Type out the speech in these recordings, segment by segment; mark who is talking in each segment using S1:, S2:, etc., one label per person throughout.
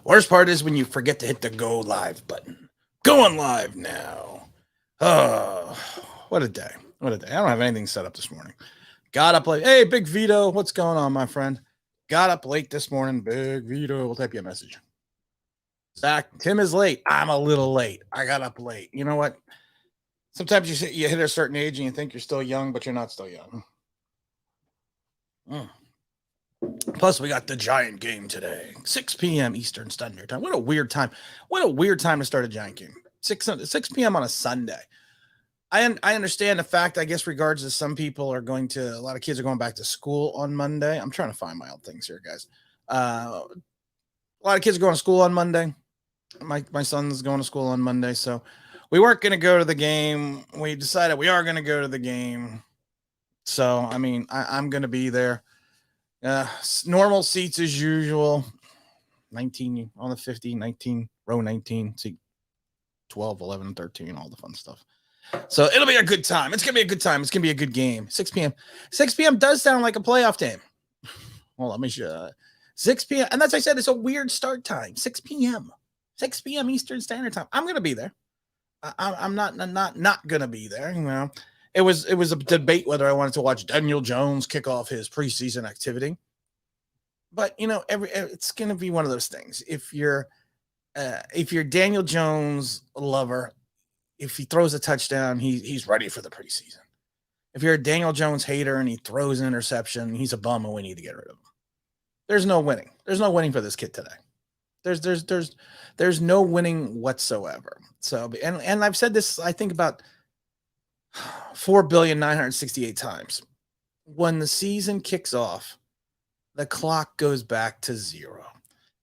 S1: Worst part is when you forget to hit the go live button. Going live now. Oh, what a day. What a day. I don't have anything set up this morning. Got up late. Hey, Big Vito. What's going on, my friend? Got up late this morning. Big Vito. We'll type you a message. Zach, Tim is late. I'm a little late. I got up late. You know what? Sometimes you hit a certain age and you think you're still young, but you're not still young. Mm. Plus, we got the Giant game today, 6 p.m. Eastern Standard Time. What a weird time. What a weird time to start a Giant game. 6 p.m. on a Sunday. I understand the fact, I guess, regards to some people are going to, a lot of kids are going back to school on Monday. I'm trying to find my old things here, guys. A lot of kids are going to school on Monday. My son's going to school on Monday, so we weren't going to go to the game. We decided we are going to go to the game. So, I mean, I'm going to be there. Normal seats as usual. 19 on the 50, 19, row 19, seat 12, 11, 13, all the fun stuff. So it'll be a good time. It's going to be a good time. It's going to be a good game. 6 p.m. 6 p.m. does sound like a playoff game. Well, let me show 6 p.m. And that's, I said, it's a weird start time. 6 p.m. 6 p.m. Eastern Standard Time. I'm going to be there. I'm not going to be there. You know, it was a debate whether I wanted to watch Daniel Jones kick off his preseason activity. But, you know, it's going to be one of those things. If you're Daniel Jones lover, if he throws a touchdown, he's ready for the preseason. If you're a Daniel Jones hater and he throws an interception, he's a bum and we need to get rid of him. There's no winning. There's no winning for this kid today. There's no winning whatsoever. So, and I've said this, I think, about 4,968 times. When the season kicks off, the clock goes back to zero.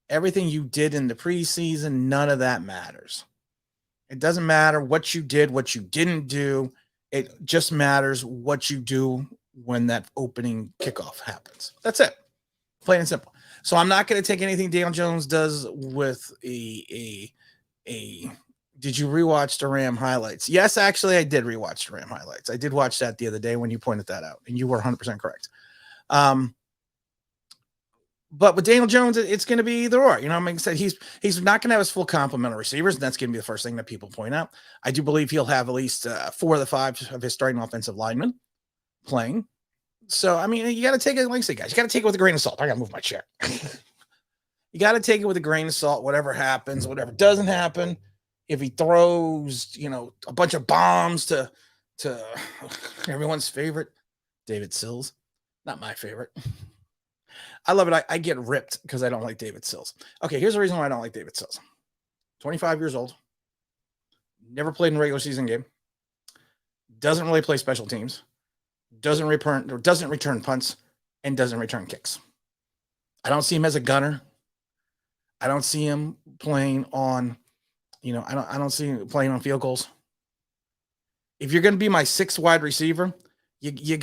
S1: Everything you did in the preseason, none of that matters. It doesn't matter what you did, what you didn't do. It just matters what you do when that opening kickoff happens. That's it. Plain and simple. So I'm not going to take anything Daniel Jones does with a. Did you rewatch the Ram highlights? Yes, actually, I did rewatch the Ram highlights. I did watch that the other day when you pointed that out, and you were 100% correct. But with Daniel Jones, it's going to be either or. You know, I mean, he's not going to have his full complement of receivers, and that's going to be the first thing that people point out. I do believe he'll have at least 4 of the 5 of his starting offensive linemen playing. So, I mean, you got to take it, like I say, guys, you got to take it with a grain of salt. I got to move my chair. You got to take it with a grain of salt, whatever happens, whatever doesn't happen. If he throws, you know, a bunch of bombs to everyone's favorite, David Sills, not my favorite. I love it. I get ripped because I don't like David Sills. Okay, here's the reason why I don't like David Sills. 25 years old, never played in a regular season game, doesn't really play special teams, doesn't return punts, and doesn't return kicks. I don't see him as a gunner. I don't see him playing on, you know, I don't see him playing on field goals. If you're going to be my 6th wide receiver, you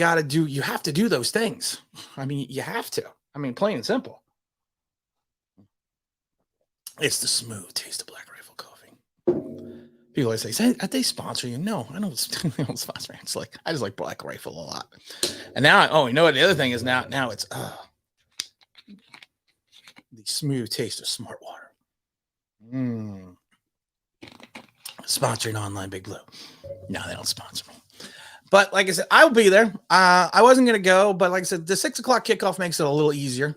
S1: have to do those things. I mean, you have to. I mean, plain and simple. It's the smooth taste of Black Rifle Coffee. People always say, "Are they sponsoring you?" No, I don't sponsor. It's like I just like Black Rifle a lot. And now, you know what? The other thing is now it's the smooth taste of Smart Water. Sponsoring Online Big Blue. No, they don't sponsor me. But like I said, I'll be there. I wasn't going to go, but like I said, the 6 o'clock kickoff makes it a little easier.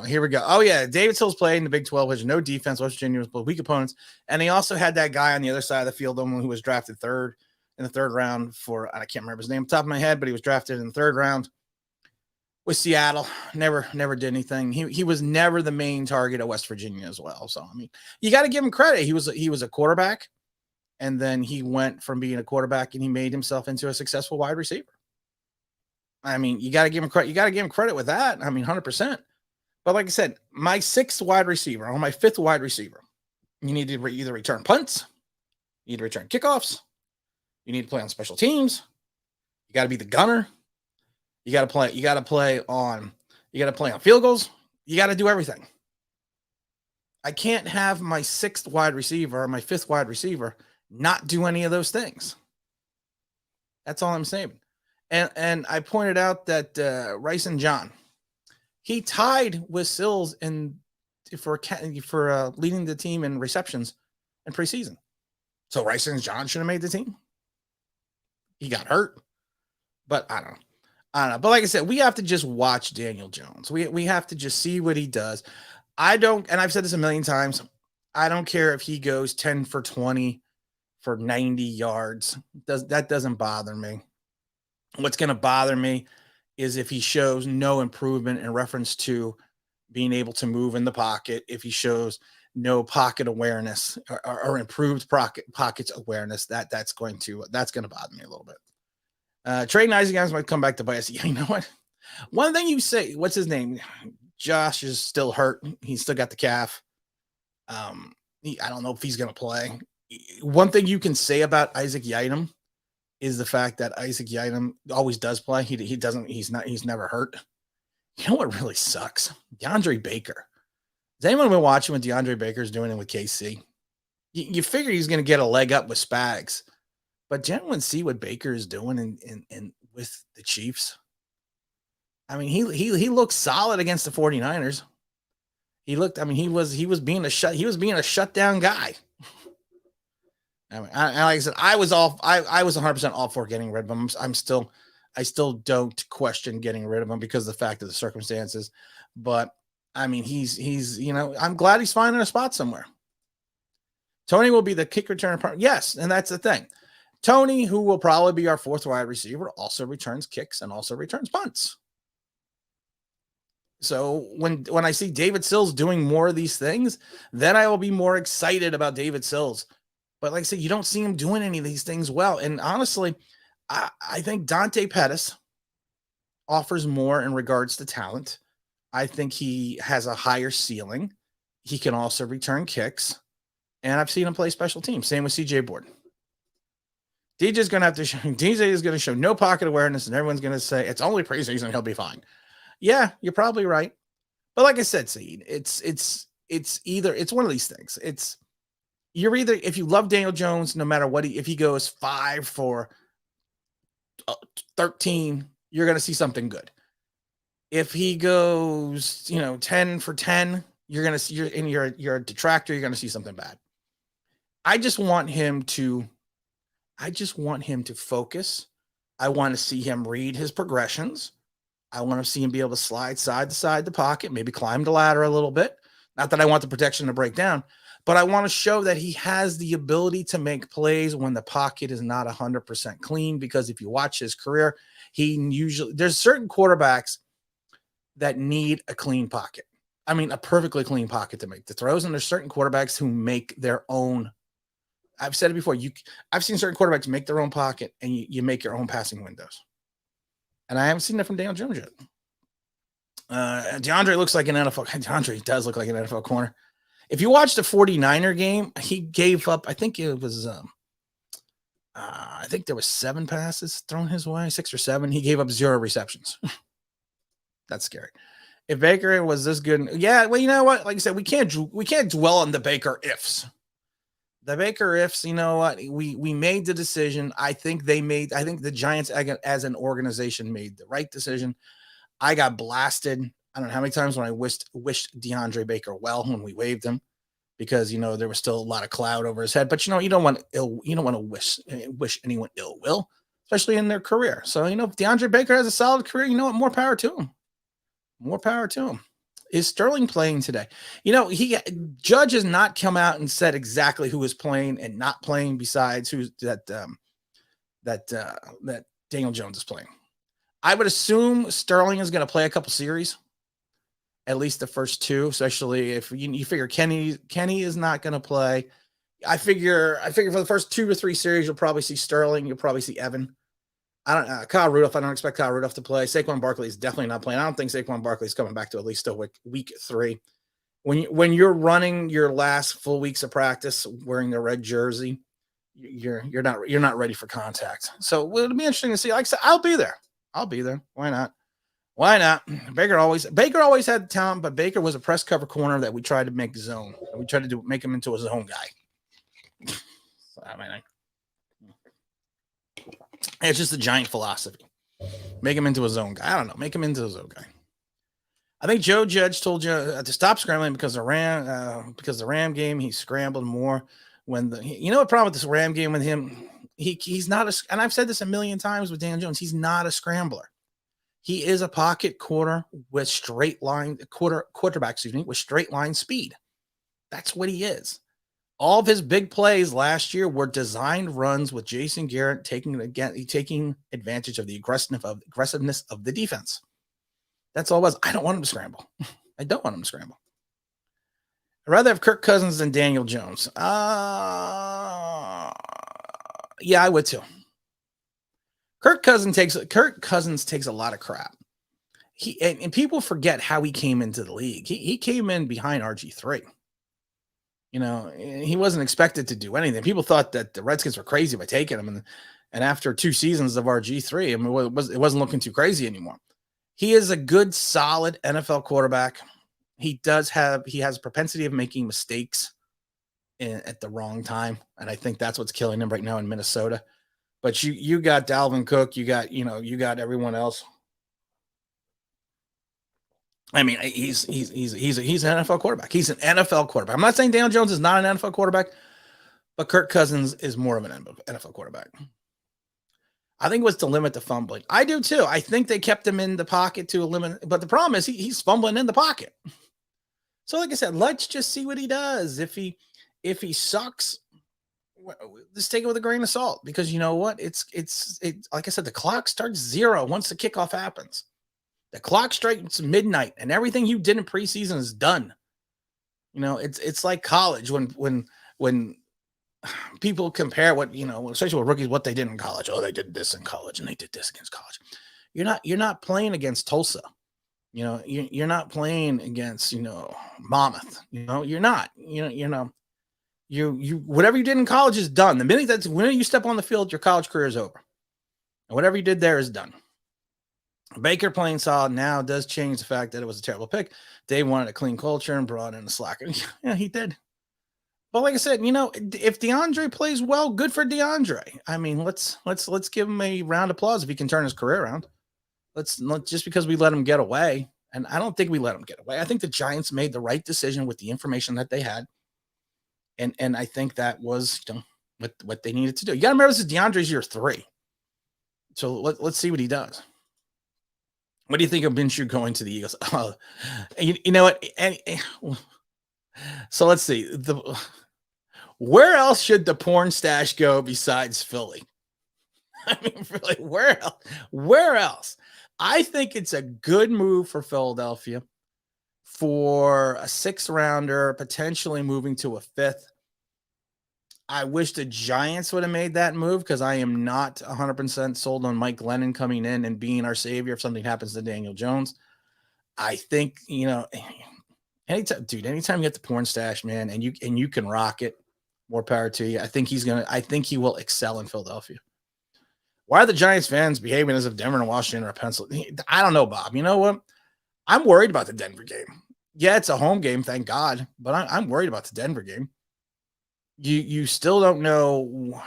S1: Here we go. Oh, yeah. David Sills played in the Big 12, which no defense. West Virginia was weak opponents. And he also had that guy on the other side of the field, who was drafted 3rd in the 3rd round for, I can't remember his name off the top of my head, but he was drafted in the 3rd round with Seattle. Never did anything. He was never the main target of West Virginia as well. So, I mean, you got to give him credit. He was a quarterback. And then he went from being a quarterback and he made himself into a successful wide receiver. I mean, you got to give him credit. You got to give him credit with that. I mean, 100%. But like I said, my 6th wide receiver or my 5th wide receiver, you need to either return punts, you need to return kickoffs, you need to play on special teams, you got to be the gunner, you got to play on field goals, you got to do everything. I can't have my 6th wide receiver or my 5th wide receiver not do any of those things. That's all I'm saying. And I pointed out that Rice and John, he tied with Sills in for leading the team in receptions in preseason. So Rice-John should have made the team. He got hurt, but I don't know. But like I said, we have to just watch Daniel Jones. We have to just see what he does. I don't, and I've said this a million times, I don't care if he goes 10 for 20 for 90 yards. That doesn't bother me. What's going to bother me is if he shows no improvement in reference to being able to move in the pocket, if he shows no pocket awareness or improved pockets awareness, that's going to bother me a little bit. Trey Nice guys might come back to bite us. You know what? One thing you say, what's his name? Josh is still hurt. He's still got the calf. I don't know if he's going to play. One thing you can say about Isaac Yiadom is the fact that Isaac Yiadom always does play. He's never hurt. You know what really sucks? DeAndre Baker. Has anyone been watching what DeAndre Baker's doing with KC? You figure he's going to get a leg up with Spags, but gentlemen, see what Baker is doing in with the Chiefs. I mean, he looked solid against the 49ers. He was being a shutdown guy. I mean, like I said, I was 100% all for getting rid of him. I still don't question getting rid of him because of the fact of the circumstances. But I mean, he's I'm glad he's finding a spot somewhere. Tony will be the kick return partner. Yes, and that's the thing. Tony, who will probably be our fourth wide receiver, also returns kicks and also returns punts. So when I see David Sills doing more of these things, then I will be more excited about David Sills. But like I said, you don't see him doing any of these things well. And honestly, I think Dante Pettis offers more in regards to talent. I think he has a higher ceiling. He can also return kicks. And I've seen him play special teams. Same with CJ Board. DJ is going to show no pocket awareness, and everyone's going to say it's only preseason, he'll be fine. Yeah, you're probably right. But like I said, Seed, it's one of these things. You're either, if you love Daniel Jones, no matter what, if he goes 5 for 13, you're going to see something good. If he goes, 10 for 10, you're going to see, you're a detractor, you're going to see something bad. I just want him to focus. I want to see him read his progressions. I want to see him be able to slide side to side the pocket, maybe climb the ladder a little bit. Not that I want the protection to break down, but I want to show that he has the ability to make plays when the pocket is not 100% clean, because if you watch his career, there's certain quarterbacks that need a clean pocket. I mean, a perfectly clean pocket to make the throws. And there's certain quarterbacks who make their own. I've said it before. I've seen certain quarterbacks make their own pocket, and you make your own passing windows. And I haven't seen that from Daniel Jones yet. DeAndre looks like an NFL. DeAndre does look like an NFL corner. If you watch the 49er game, he gave up, I think it was, I think there was 7 passes thrown his way, 6 or 7. He gave up 0 receptions. That's scary. If Baker was this good, yeah, well, you know what? Like I said, we can't dwell on the Baker ifs. The Baker ifs, you know what? We made the decision. I think the Giants as an organization made the right decision. I got blasted. I don't know how many times when I wished DeAndre Baker well when we waived him, because there was still a lot of cloud over his head. But you don't want to wish anyone ill will, especially in their career. So if DeAndre Baker has a solid career, more power to him. More power to him. Is Sterling playing today? Judge has not come out and said exactly who is playing and not playing besides that Daniel Jones is playing. I would assume Sterling is going to play a couple series, at least the first 2, especially if you figure Kenny is not going to play. I figure for the first 2 or 3 series, you'll probably see Sterling. You'll probably see Evan. Kyle Rudolph. I don't expect Kyle Rudolph to play. Saquon Barkley is definitely not playing. I don't think Saquon Barkley is coming back to at least week 3. When you're running your last full weeks of practice wearing the red jersey, you're not ready for contact. So it'll be interesting to see. Like I said, I'll be there. Why not? Baker always had the talent, but Baker was a press cover corner that we tried to make zone. We tried to make him into a zone guy. So, it's just a Giant philosophy. Make him into a zone guy. I don't know. Make him into a zone guy. I think Joe Judge told you to stop scrambling because the Ram game he scrambled more when you know what problem with this Ram game with him he's not and I've said this a million times with Dan Jones, he's not a scrambler. He is a pocket with quarterback, with straight line speed. That's what he is. All of his big plays last year were designed runs with Jason Garrett taking advantage of the aggressiveness of the defense. That's all it was. I don't want him to scramble. I don't want him to scramble. I'd rather have Kirk Cousins than Daniel Jones. Yeah, I would too. Kirk Cousins takes a lot of crap. And people forget how he came into the league. He came in behind RG3. You know, he wasn't expected to do anything. People thought that the Redskins were crazy by taking him, and after 2 seasons of RG3, I mean, it wasn't looking too crazy anymore. He is a good, solid NFL quarterback. He has a propensity of making mistakes at the wrong time, and I think that's what's killing him right now in Minnesota. But you got Dalvin Cook, you got everyone else. I mean, he's an NFL quarterback. He's an NFL quarterback. I'm not saying Daniel Jones is not an NFL quarterback, but Kirk Cousins is more of an NFL quarterback. I think it was to limit the fumbling. I do too. I think they kept him in the pocket to eliminate, but the problem is he's fumbling in the pocket. So, like I said, let's just see what he does. If he sucks, just take it with a grain of salt, because you know what? It's like I said, the clock starts 0 once the kickoff happens. The clock strikes midnight, and everything you did in preseason is done. You know, it's like college when people compare what, especially with rookies, what they did in college. Oh, they did this in college and they did this against college. You're not playing against Tulsa. You know, you're not playing against, Monmouth. You're not. You whatever you did in college is done. The minute you step on the field, your college career is over. And whatever you did there is done. Baker playing solid now does change the fact that it was a terrible pick. They wanted a clean culture and brought in a slacker. Yeah, he did. But like I said, if DeAndre plays well, good for DeAndre. I mean, let's give him a round of applause if he can turn his career around. Let's just because we let him get away, and I don't think we let him get away. I think the Giants made the right decision with the information that they had, and I think that was what they needed to do. You got to remember, this is DeAndre's year 3, so let's see what he does. What do you think of Minshew going to the Eagles? You know what? So let's see. Where else should the porn stash go besides Philly? I mean, really, where else? Where else? I think it's a good move for Philadelphia for a 6th rounder, potentially moving to a 5th. I wish the Giants would have made that move, because I am not 100% sold on Mike Glennon coming in and being our savior if something happens to Daniel Jones. I think, anytime you get the porn stash, man, and you can rock it, more power to you. I think he will excel in Philadelphia. Why are the Giants fans behaving as if Denver and Washington are Pennsylvania? I don't know, Bob. You know what? I'm worried about the Denver game. Yeah, it's a home game, thank God, but I'm worried about the Denver game. You still don't know.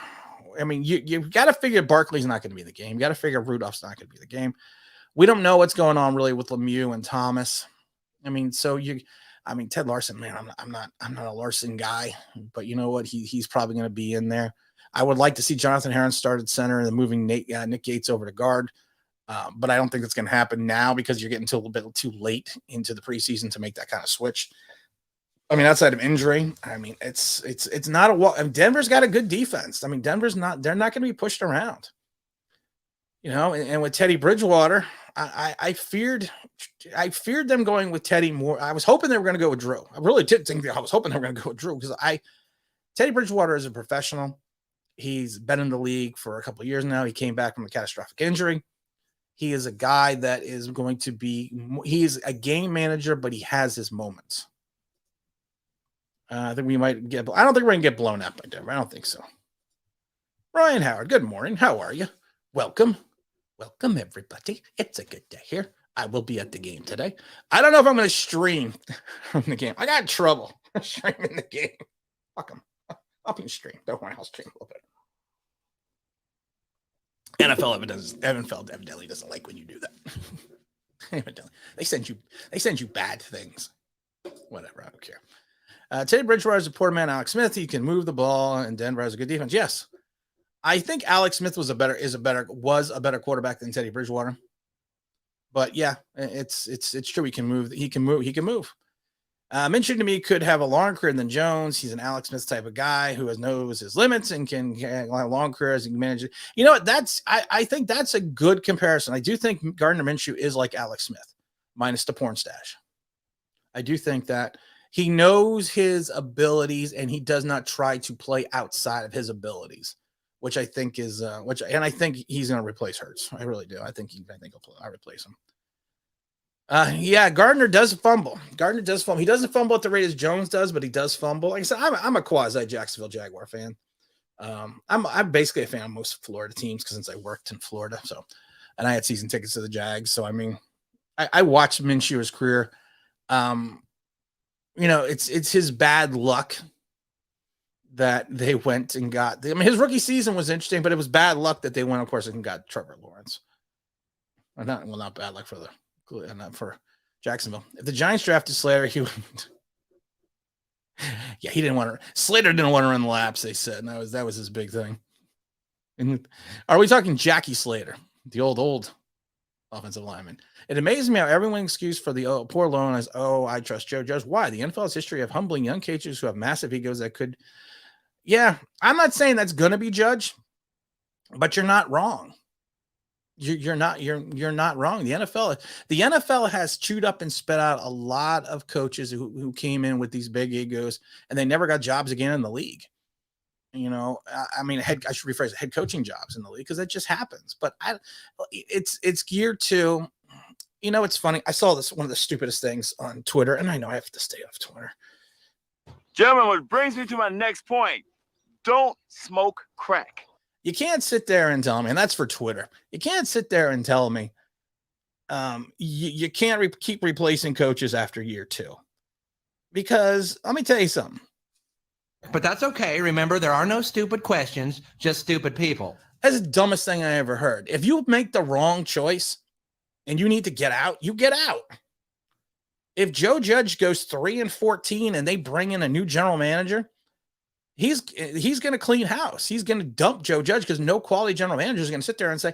S1: I mean, you've got to figure Barkley's not going to be in the game. You got to figure Rudolph's not going to be in the game. We don't know what's going on really with Lemieux and Thomas. I mean, Ted Larson, man, I'm not a Larson guy, but you know what? He's probably going to be in there. I would like to see Jonathan Heron start at center and then moving Nick Gates over to guard. But I don't think that's going to happen now, because you're getting to a little bit too late into the preseason to make that kind of switch. I mean, outside of injury, I mean, it's not a Denver's got a good defense. I mean, they're not going to be pushed around, and with Teddy Bridgewater, I feared them going with Teddy more. I was hoping they were going to go with Drew. I really did think I was hoping they were going to go with Drew, because Teddy Bridgewater is a professional. He's been in the league for a couple of years now. He came back from a catastrophic injury. He is a guy that is going to be, he's a game manager, but he has his moments. I think we might I don't think we're going to get blown up by Denver. I don't think so. Ryan Howard, good morning. How are you? Welcome. Welcome, everybody. It's a good day here. I will be at the game today. I don't know if I'm going to stream from the game. I got trouble streaming the game. Fuck them. I'll be stream. Don't worry, I'll stream a little bit. NFL evidently doesn't like when you do that. They send you bad things. Whatever, I don't care. Teddy Bridgewater is a poor man. Alex Smith, he can move the ball, and Denver has a good defense. Yes, I think Alex Smith was a better quarterback than Teddy Bridgewater. But yeah, it's true. He can move. He can move. Minshew to me could have a longer career than Jones. He's an Alex Smith type of guy who knows his limits and can have a long career as he can manage it. You know what? I think that's a good comparison. I do think Gardner Minshew is like Alex Smith, minus the porn stash. I do think that he knows his abilities and he does not try to play outside of his abilities, which I think is and I think he's going to replace Hurts. I really do. I think I'll replace him. Yeah, Gardner does fumble. He doesn't fumble at the rate as Jones does, but he does fumble. Like I said, I'm a quasi Jacksonville Jaguar fan. I'm basically a fan of most Florida teams since I worked in Florida. So, and I had season tickets to the Jags. So, I mean, I watched Minshew's career. It's his bad luck that they went and got. I mean, his rookie season was interesting, but it was bad luck that they went, of course, and got Trevor Lawrence. Not bad luck for Jacksonville. If the Giants drafted Slater, he didn't want to. Slater didn't want to run the laps. They said, and that was his big thing. And are we talking Jackie Slater, the old offensive lineman? It amazes me how everyone excused for the poor loan as, I trust Joe Judge. Why? The NFL's history of humbling young coaches who have massive egos that could. Yeah, I'm not saying that's going to be Judge, but you're not wrong. You're not wrong. The NFL has chewed up and spit out a lot of coaches who came in with these big egos and they never got jobs again in the league. I mean, I should rephrase it, head coaching jobs in the league because that just happens. But it's geared to, it's funny. I saw one of the stupidest things on Twitter, and I know I have to stay off Twitter.
S2: Gentlemen, what brings me to my next point: don't smoke crack.
S1: You can't sit there and tell me, and that's for Twitter. You can't sit there and tell me you can't keep replacing coaches after year 2. Because let me tell you something.
S3: But that's okay. Remember, there are no stupid questions, just stupid people.
S1: That's the dumbest thing I ever heard. If you make the wrong choice and you need to get out, you get out. If Joe Judge goes 3-14 and they bring in a new general manager, he's going to clean house. He's going to dump Joe Judge because no quality general manager is going to sit there and say,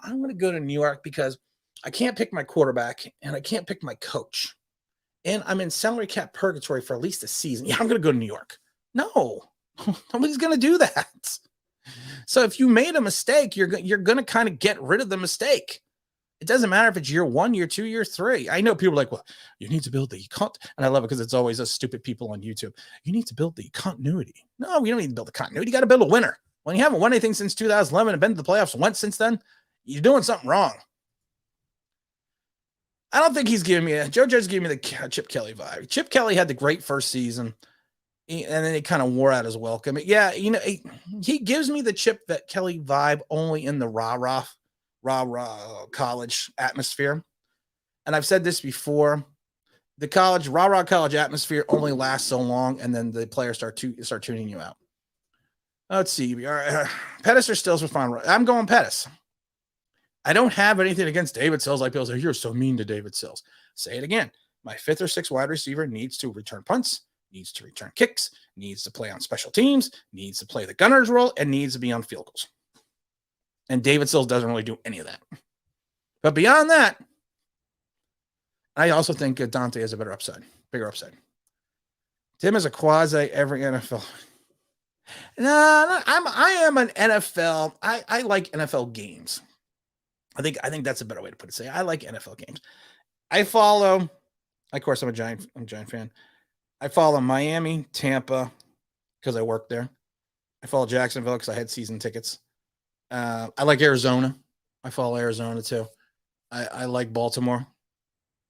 S1: I'm going to go to New York because I can't pick my quarterback and I can't pick my coach. And I'm in salary cap purgatory for at least a season. Yeah, I'm going to go to New York. No, nobody's going to do that. So if you made a mistake, you're going to kind of get rid of the mistake. It doesn't matter if it's year 1, year 2, year 3. I know people are like, well, you need to build the and I love it because it's always those stupid people on YouTube. You need to build the continuity. No, you don't need to build the continuity. You got to build a winner. When you haven't won anything since 2011 and been to the playoffs once since then, you're doing something wrong. I don't think he's giving me Joe Judge gave me the Chip Kelly vibe. Chip Kelly had the great first season, and then he kind of wore out his welcome. Yeah, he gives me the Chip Kelly vibe only in the rah-rah college atmosphere. And I've said this before, the rah-rah college atmosphere only lasts so long, and then the players start tuning you out. Let's see. Pettis or Stills were fine. I'm going Pettis. I don't have anything against David Sills. Like people say, you're so mean to David Sills. Say it again. My 5th or 6th wide receiver needs to return punts, needs to return kicks, needs to play on special teams, needs to play the gunner's role, and needs to be on field goals. And David Sills doesn't really do any of that. But beyond that, I also think Dante has a bigger upside. Tim is a quasi every NFL. No, I am an NFL. I like NFL games. I think that's a better way to put it. I like NFL games. I follow, of course, I'm a Giant fan. I follow Miami, Tampa, because I work there. I follow Jacksonville because I had season tickets. I like Arizona. I follow Arizona too. I like Baltimore.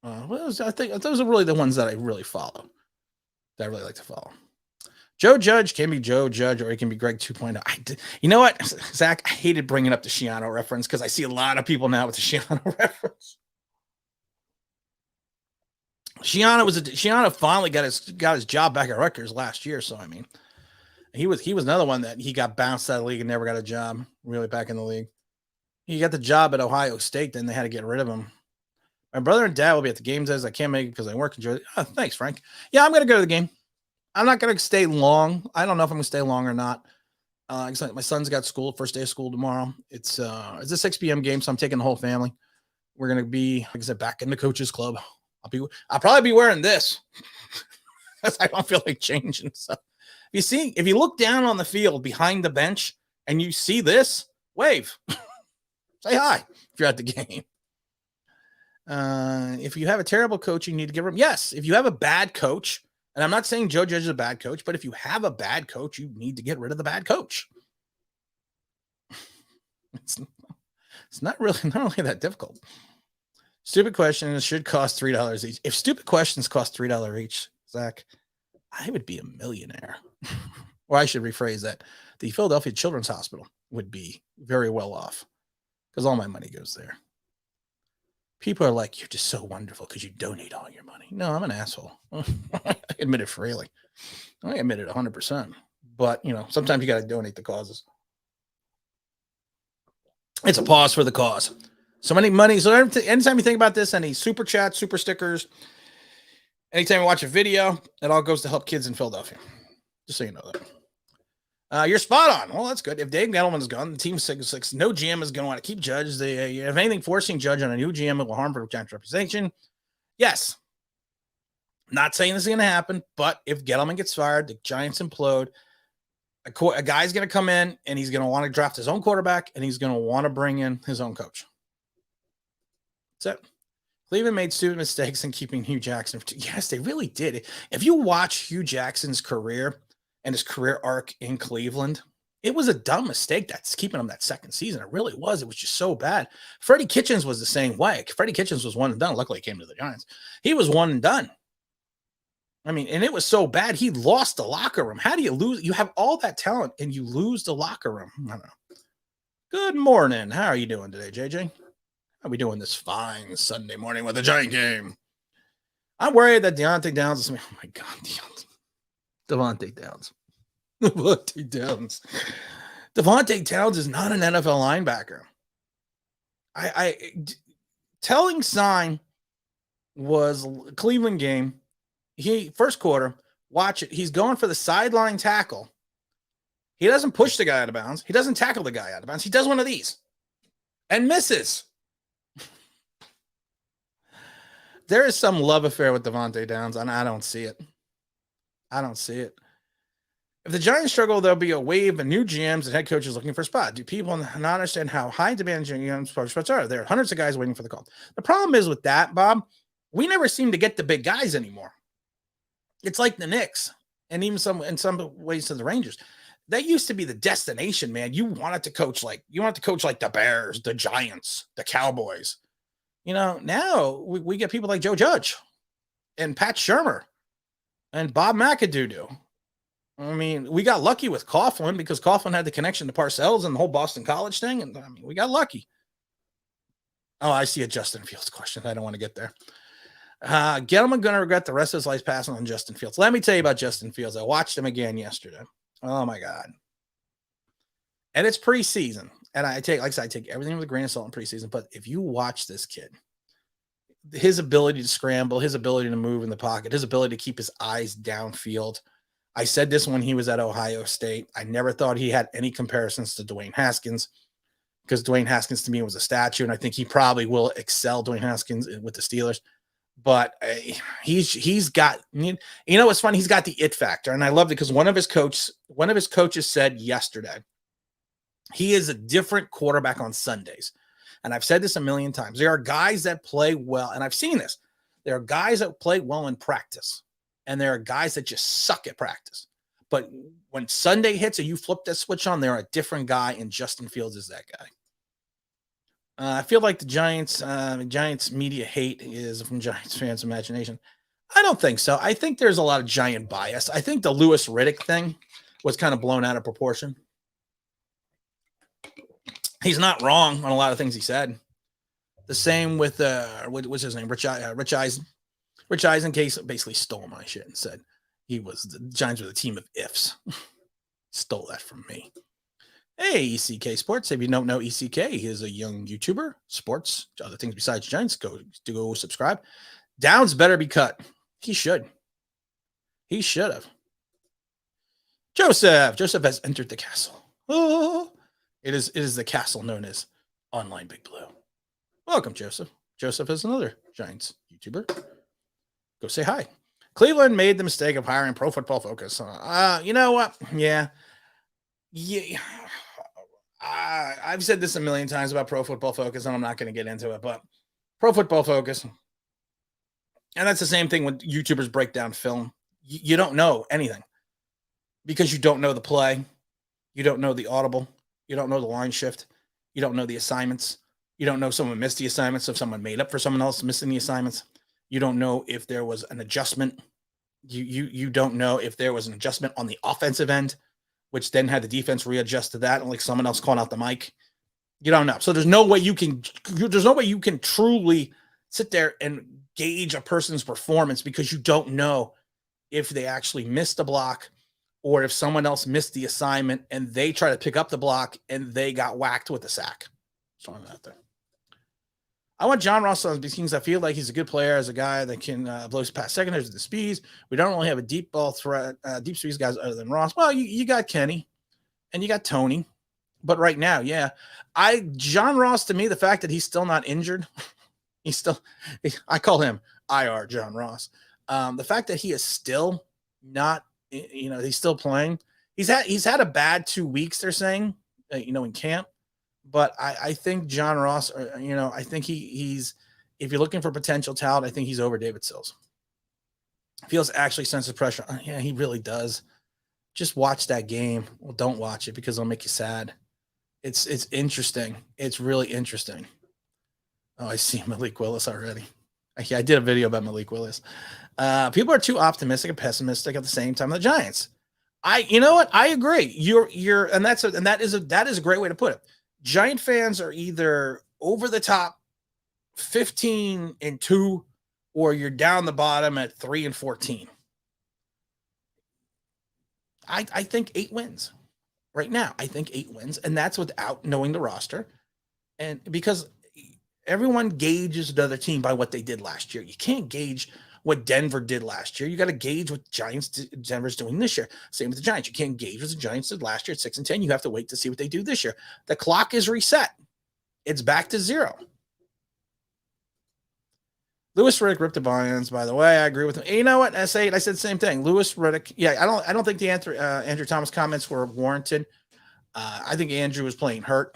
S1: I think those are really the ones that I really follow. That I really like to follow. Joe Judge can be Joe Judge, or he can be Greg 2.0. You know what, Zach? I hated bringing up the Schiano reference because I see a lot of people now with the Schiano reference. Schiano finally got his job back at Rutgers last year. So I mean, he was another one that he got bounced out of the league and never got a job really back in the league. He got the job at Ohio State, then they had to get rid of him My brother and dad will be at the games as I can't make it because I work. Enjoy it. Oh, thanks, Frank. Yeah, I'm going to go to the game. I'm not going to stay long. I don't know if I'm going to stay long or not. My son's got school, first day of school tomorrow. It's a 6 p.m. game, so I'm taking the whole family. We're going to be, like I said, back in the coaches club. I'll probably be wearing this because I don't feel like changing. So if you look down on the field behind the bench and you see this, wave. Say hi if you're at the game. If you have a terrible coach, you need to give him. Yes, if you have a bad coach, and I'm not saying Joe Judge is a bad coach, but if you have a bad coach, you need to get rid of the bad coach. It's not really that difficult. Stupid questions should cost $3 each. If stupid questions cost $3 each, Zach, I would be a millionaire. Or I should rephrase that. The Philadelphia Children's Hospital would be very well off because all my money goes there. People are like, you're just so wonderful because you donate all your money. No, I'm an asshole. I admit it freely. I admit it 100%. But, sometimes you got to donate the causes. It's a pause for the cause. So many money. So anytime you think about this, any super chats, super stickers, anytime you watch a video, it all goes to help kids in Philadelphia. Just so you know that. You're spot on. Well, that's good. If Dave Gettleman is gone, the team's 6-6. No GM is going to want to keep Judge. If anything, forcing Judge on a new GM will harm for Giants representation. Yes. Not saying this is going to happen, but if Gettleman gets fired, the Giants implode. A guy's going to come in, and he's going to want to draft his own quarterback, and he's going to want to bring in his own coach. That's it. Cleveland made stupid mistakes in keeping Hugh Jackson. Yes, they really did. If you watch Hugh Jackson's career and his career arc in Cleveland, it was a dumb mistake that's keeping him that second season. It really was. It was just so bad. Freddie Kitchens was the same way. Freddie Kitchens was one and done. Luckily, he came to the Giants. He was one and done. I mean, and it was so bad, he lost the locker room. How do you lose? You have all that talent, and you lose the locker room. I don't know. Good morning. How are you doing today, JJ? How are we doing this fine Sunday morning with a Giant game? I'm worried that Deontay Downs is... Oh, my God, Devontae Downs. Devontae Downs. Devontae Downs is not an NFL linebacker. Telling sign was a Cleveland game. First quarter, watch it. He's going for the sideline tackle. He doesn't push the guy out of bounds. He doesn't tackle the guy out of bounds. He does one of these and misses. There is some love affair with Devontae Downs, and I don't see it. I don't see it. If the Giants struggle, there'll be a wave of new GMs and head coaches looking for a spot. Do people not understand how high demand GM spots are? There are hundreds of guys waiting for the call. The problem is with that, Bob, we never seem to get the big guys anymore. It's like the Knicks, and even in some ways to the Rangers. That used to be the destination, man. You wanted to coach like the Bears, the Giants, the Cowboys. Now we get people like Joe Judge and Pat Shurmur and Bob McAdoo. I mean, we got lucky with Coughlin because Coughlin had the connection to Parcells and the whole Boston College thing, and we got lucky. Oh, I see a Justin Fields question. I don't want to get there. Gettleman going to regret the rest of his life passing on Justin Fields. Let me tell you about Justin Fields. I watched him again yesterday. Oh, my God. And it's preseason. And I take everything with a grain of salt in preseason. But if you watch this kid, his ability to scramble, his ability to move in the pocket, his ability to keep his eyes downfield. I said this when he was at Ohio State. I never thought he had any comparisons to Dwayne Haskins because Dwayne Haskins to me was a statue. And I think he probably will excel Dwayne Haskins with the Steelers. But he's got, what's funny? He's got the it factor. And I loved it because one of his coaches said yesterday, he is a different quarterback on Sundays. And I've said this a million times. There are guys that play well, and I've seen this. There are guys that play well in practice, and there are guys that just suck at practice. But when Sunday hits and you flip that switch on, they're a different guy, and Justin Fields is that guy. I feel like the Giants media hate is from Giants fans' imagination. I don't think so. I think there's a lot of Giant bias. I think the Louis Riddick thing was kind of blown out of proportion. He's not wrong on a lot of things he said. The same with what's his name, Rich Eisen. Rich Eisen basically stole my shit and said the Giants were the team of ifs. Stole that from me. Hey, ECK Sports. If you don't know ECK, he is a young YouTuber, sports, other things besides Giants. Go subscribe. Downs better be cut. He should. He should have. Joseph has entered the castle. Oh, it is the castle known as Online Big Blue. Welcome, Joseph. Joseph is another Giants YouTuber. Go say hi. Cleveland made the mistake of hiring Pro Football Focus. You know what? Yeah. I've said this a million times about Pro Football Focus, and I'm not going to get into it, but Pro Football Focus, and that's the same thing when YouTubers break down film. You don't know anything because you don't know the play. You don't know the audible. You don't know the line shift. You don't know the assignments. You don't know if someone missed the assignments, if someone made up for someone else missing the assignments. You don't know if there was an adjustment. You don't know if there was an adjustment on the offensive end, which then had the defense readjust to that, and like someone else calling out the mic. You don't know. So there's no way you can truly sit there and gauge a person's performance because you don't know if they actually missed a block or if someone else missed the assignment and they try to pick up the block and they got whacked with the sack. So I'm out there. I want John Ross on the teams. I feel like he's a good player as a guy that can blow past seconders with the speeds. We don't really have a deep ball threat, deep speeds guys other than Ross. Well, you got Kenny and you got Tony. But right now, yeah. John Ross, to me, the fact that he's still not injured, I call him IR John Ross. The fact that he is still not, he's still playing. He's had a bad 2 weeks, they're saying, in camp. But I think John Ross, I think he's, if you're looking for potential talent, I think he's over David Sills. Feels actually senses pressure. Yeah, he really does. Just watch that game. Well, don't watch it because it'll make you sad. It's interesting. It's really interesting. Oh, I see Malik Willis already. I did a video about Malik Willis. People are too optimistic and pessimistic at the same time. The Giants. You know what? I agree. That is a great way to put it. Giant fans are either over the top 15-2 or you're down the bottom at 3-14. I think 8 wins right now. I think 8 wins, and that's without knowing the roster. And because everyone gauges the other team by what they did last year. You can't gauge what Denver did last year. You got to gauge what Denver's doing this year. Same with the Giants. You can't gauge what the Giants did last year at 6-10. You have to wait to see what they do this year. The clock is reset. It's back to 0. Louis Riddick ripped the buy-ins, by the way. I agree with him. And you know what? I said the same thing. Louis Riddick. Yeah, I don't think the Andrew Thomas comments were warranted. I think Andrew was playing hurt.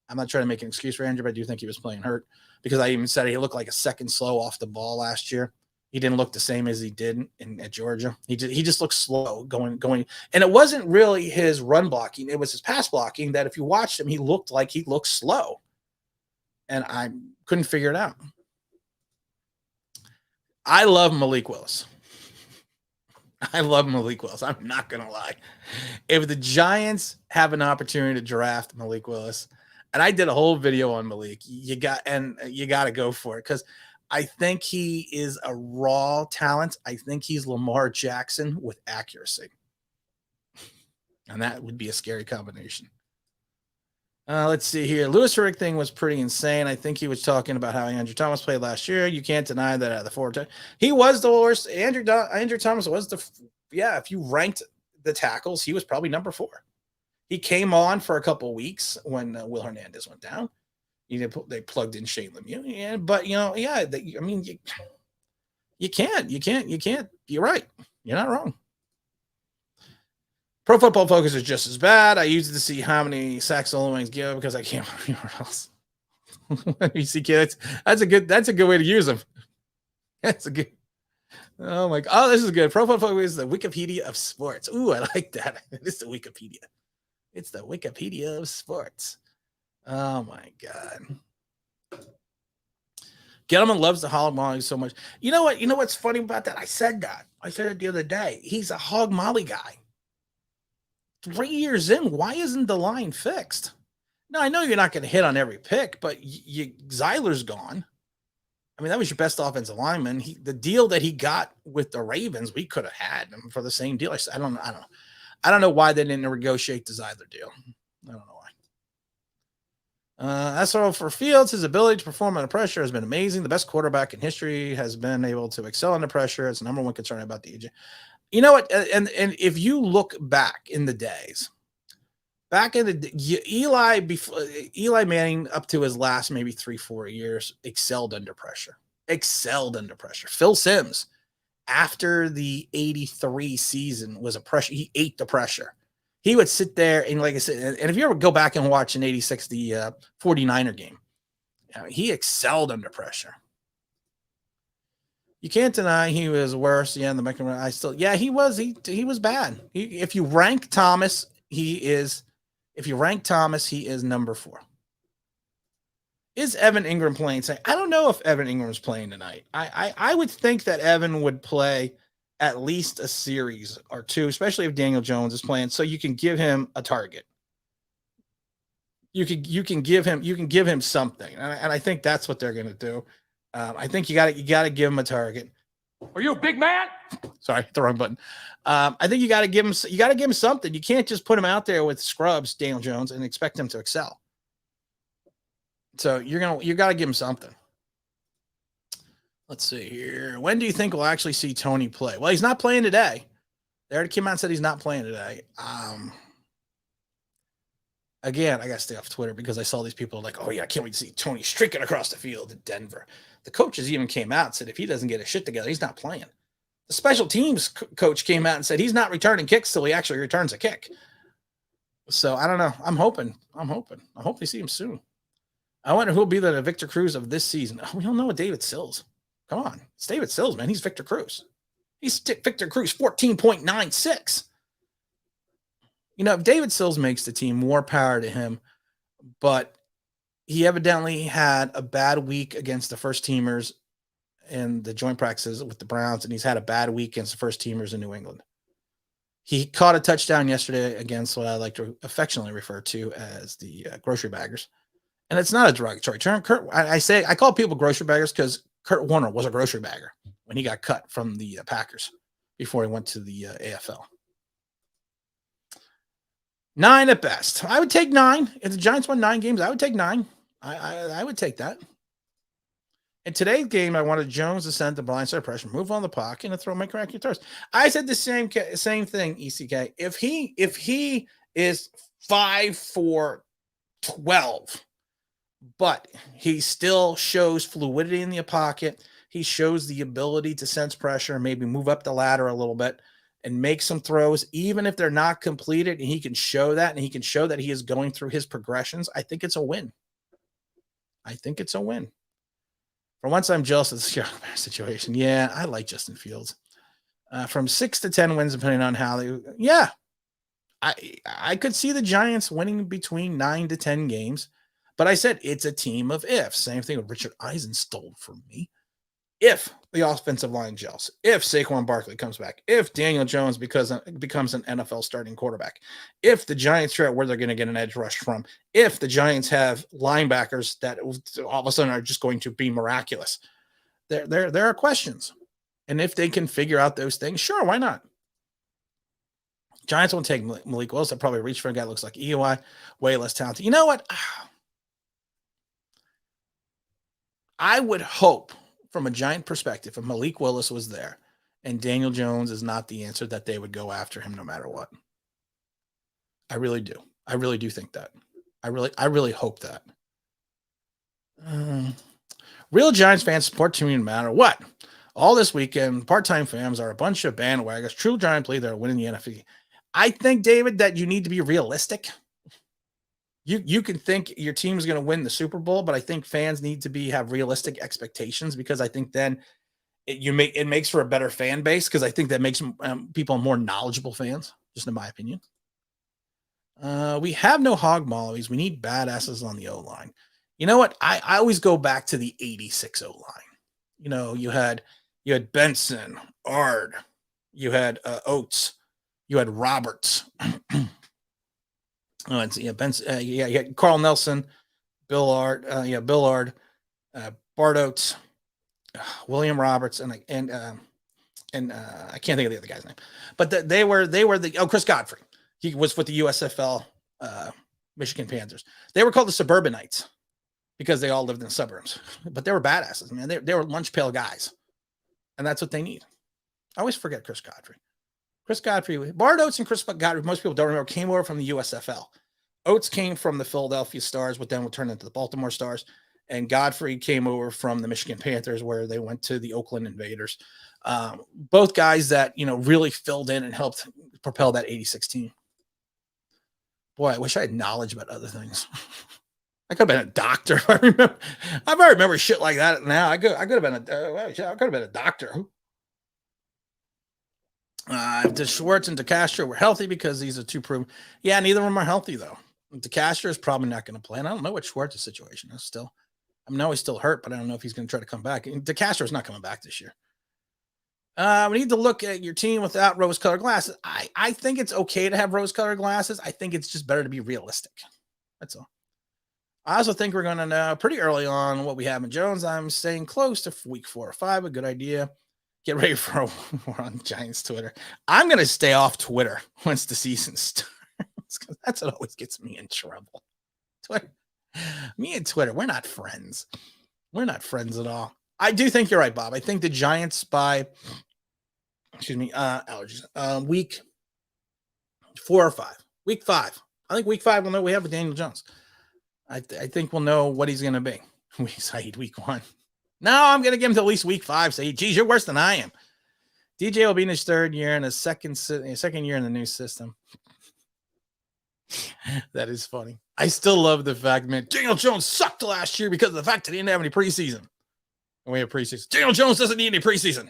S1: I'm not trying to make an excuse for Andrew, but I do think he was playing hurt because I even said he looked like a second slow off the ball last year. He didn't look the same as he did at Georgia. He just looked slow going. And it wasn't really his run blocking. It was his pass blocking that if you watched him, he looked slow. And I couldn't figure it out. I love Malik Willis. I'm not going to lie. If the Giants have an opportunity to draft Malik Willis, and I did a whole video on Malik, you got to go for it because I think he is a raw talent. I think he's Lamar Jackson with accuracy. And that would be a scary combination. Let's see here. Louis Riddick thing was pretty insane. I think he was talking about how Andrew Thomas played last year. You can't deny that at the 4 time. He was the worst. Andrew Thomas was if you ranked the tackles, he was probably number 4. He came on for a couple of weeks when Will Hernandez went down. They plugged in Shane Lemieux. But you can't. You're right. You're not wrong. Pro Football Focus is just as bad. I use it to see how many sacks the Wings give because I can't anywhere else. You see, kids, that's a good way to use them. That's a good. Oh my God! Oh, this is good. Pro Football Focus is the Wikipedia of sports. Ooh, I like that. It's the Wikipedia. It's the Wikipedia of sports. Oh my God. Gettleman loves the hog molly so much. You know what? You know what's funny about that? I said it the other day. He's a hog molly guy. 3 years in, why isn't the line fixed? Now, I know you're not going to hit on every pick, but Zeiler's gone. I mean, that was your best offensive lineman. The deal that he got with the Ravens, we could have had him for the same deal. I don't know why they didn't negotiate the Zeiler deal. I don't know why. As for Fields, his ability to perform under pressure has been amazing. The best quarterback in history has been able to excel under pressure. It's the number one concern about the AJ. You know what? And if you look back in the days, Eli Manning up to his last maybe 3-4 years excelled under pressure. Phil Simms, after the 83 season, was a pressure. He ate the pressure. He would sit there and, like I said, and if you ever go back and watch in 86, the 49er game, he excelled under pressure. You can't deny he was worse. Yeah, he was. He was bad. If you rank Thomas, he is number 4. Is Evan Ingram playing? I don't know if Evan Ingram's playing tonight. I would think that Evan would play at least a series or 2, especially if Daniel Jones is playing, so you can give him a target. You can give him something, and I think that's what they're going to do. I think you got to give him a target.
S4: Are you a big man?
S1: Sorry, the wrong button. I think you got to give him something. You can't just put him out there with scrubs, Daniel Jones, and expect him to excel. So you got to give him something. Let's see here. When do you think we'll actually see Tony play? Well, he's not playing today. They already came out and said he's not playing today. Again, I got to stay off Twitter because I saw these people like, oh yeah, I can't wait to see Tony streaking across the field in Denver. The coaches even came out and said if he doesn't get his shit together, he's not playing. The special teams coach came out and said he's not returning kicks till he actually returns a kick. So I don't know. I'm hoping. I hope we see him soon. I wonder who'll be the Victor Cruz of this season. Oh, we don't know what David Sills. Come on. It's David Sills, man. He's Victor Cruz. He's Victor Cruz, 14.96. If David Sills makes the team, more power to him. But he evidently had a bad week against the first teamers in the joint practices with the Browns, and he's had a bad week against the first teamers in New England. He caught a touchdown yesterday against what I like to affectionately refer to as the grocery baggers. And it's not a derogatory term. I call people grocery baggers because Kurt Warner was a grocery bagger when he got cut from the Packers before he went to the AFL. 9 at best. I would take 9. If the Giants won 9 games, I would take 9. I would take that. In today's game, I wanted Jones to send the blindside pressure, move on the pocket, and throw miraculous throws. I said the same thing, ECK. If he is 5'4", 12, but he still shows fluidity in the pocket, he shows the ability to sense pressure, maybe move up the ladder a little bit and make some throws, even if they're not completed, and he can show that, and he can show that he is going through his progressions, I think it's a win. For once, I'm jealous of the Chicago Bears situation. Yeah, I like Justin Fields. From 6 to 10 wins, depending on how they. Yeah, I could see the Giants winning between 9 to 10 games, but I said it's a team of ifs. Same thing with Richard Eisen stole from me. If the offensive line gels, if Saquon Barkley comes back, if Daniel Jones becomes an NFL starting quarterback, if the Giants figure out where they're going to get an edge rush from, if the Giants have linebackers that all of a sudden are just going to be miraculous, there are questions. And if they can figure out those things, sure, why not? Giants won't take Malik Willis. They'll probably reach for a guy that looks like EOI, way less talented. You know what? I would hope, from a Giant perspective, if Malik Willis was there and Daniel Jones is not the answer, that they would go after him no matter what. I really do. I really do think that. I really hope that. Real Giants fans support team no matter what. All this weekend, part-time fans are a bunch of bandwagons. True Giant believe they're winning the NFC. I think, David, that you need to be realistic. You can think your team's going to win the Super Bowl, but I think fans need to have realistic expectations, because I think then it makes for a better fan base, because I think that makes people more knowledgeable fans, just in my opinion. We have no hog mollies. We need badasses on the O-line. You know what? I always go back to the 86 O-line. You had Benson, Ard, you had Oates, you had Roberts. Benson, you had Carl Nelson, Bill Ard, Bart Oates, William Roberts, and I can't think of the other guy's name, but they were Chris Godfrey. He was with the USFL Michigan Panthers. They were called the Suburbanites because they all lived in the suburbs, but they were badasses, man. They were lunch pail guys, and that's what they need. I always forget Chris Godfrey. Bart Oates and Chris Godfrey, most people don't remember, came over from the USFL. Oates came from the Philadelphia Stars, but then would turn into the Baltimore Stars. And Godfrey came over from the Michigan Panthers, where they went to the Oakland Invaders. Both guys that, really filled in and helped propel that 86 team. Boy, I wish I had knowledge about other things. I could have been a doctor. If I remember shit like that now. I could have been a doctor. If Schwartz and DeCastro were healthy, because these are two proven. Yeah, neither of them are healthy though. DeCastro is probably not going to play, and I don't know what Schwartz's situation is still. I know he's still hurt, but I don't know if he's going to try to come back. DeCastro is not coming back this year. We need to look at your team without rose-colored glasses. I think it's okay to have rose-colored glasses. I think it's just better to be realistic. That's all. I also think we're going to know pretty early on what we have in Jones. I'm staying close to week 4 or 5. A good idea. Get ready for a war on Giants Twitter. I'm going to stay off Twitter once the season starts, because that's what always gets me in trouble. Twitter. Me and Twitter, we're not friends. We're not friends at all. I do think you're right, Bob. I think the Giants by, allergies, week 4 or 5. Week 5. I think week 5 we'll know we have with Daniel Jones. I think we'll know what he's going to be. Saeed, week 1. No, I'm going to give him to at least week 5. Saeed, geez, you're worse than I am. DJ will be in his 3rd year and his second year in the new system. That is funny. I still love the fact, man, Daniel Jones sucked last year because of the fact that he didn't have any preseason. And we have preseason. Daniel Jones doesn't need any preseason.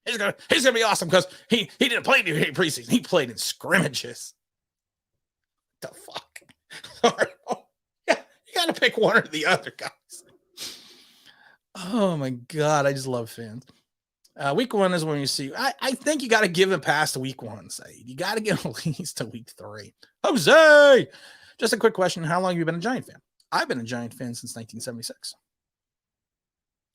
S1: He's gonna be awesome because he didn't play any preseason. He played in scrimmages. What the fuck? Sorry. Yeah, you got to pick one or the other, guys. Oh my God, I just love fans. Week 1 is when you see. I think you got to give him past week 1, Saeed. You got to give him at least to week 3. Jose, just a quick question: how long have you been a Giant fan? I've been a Giant fan since 1976.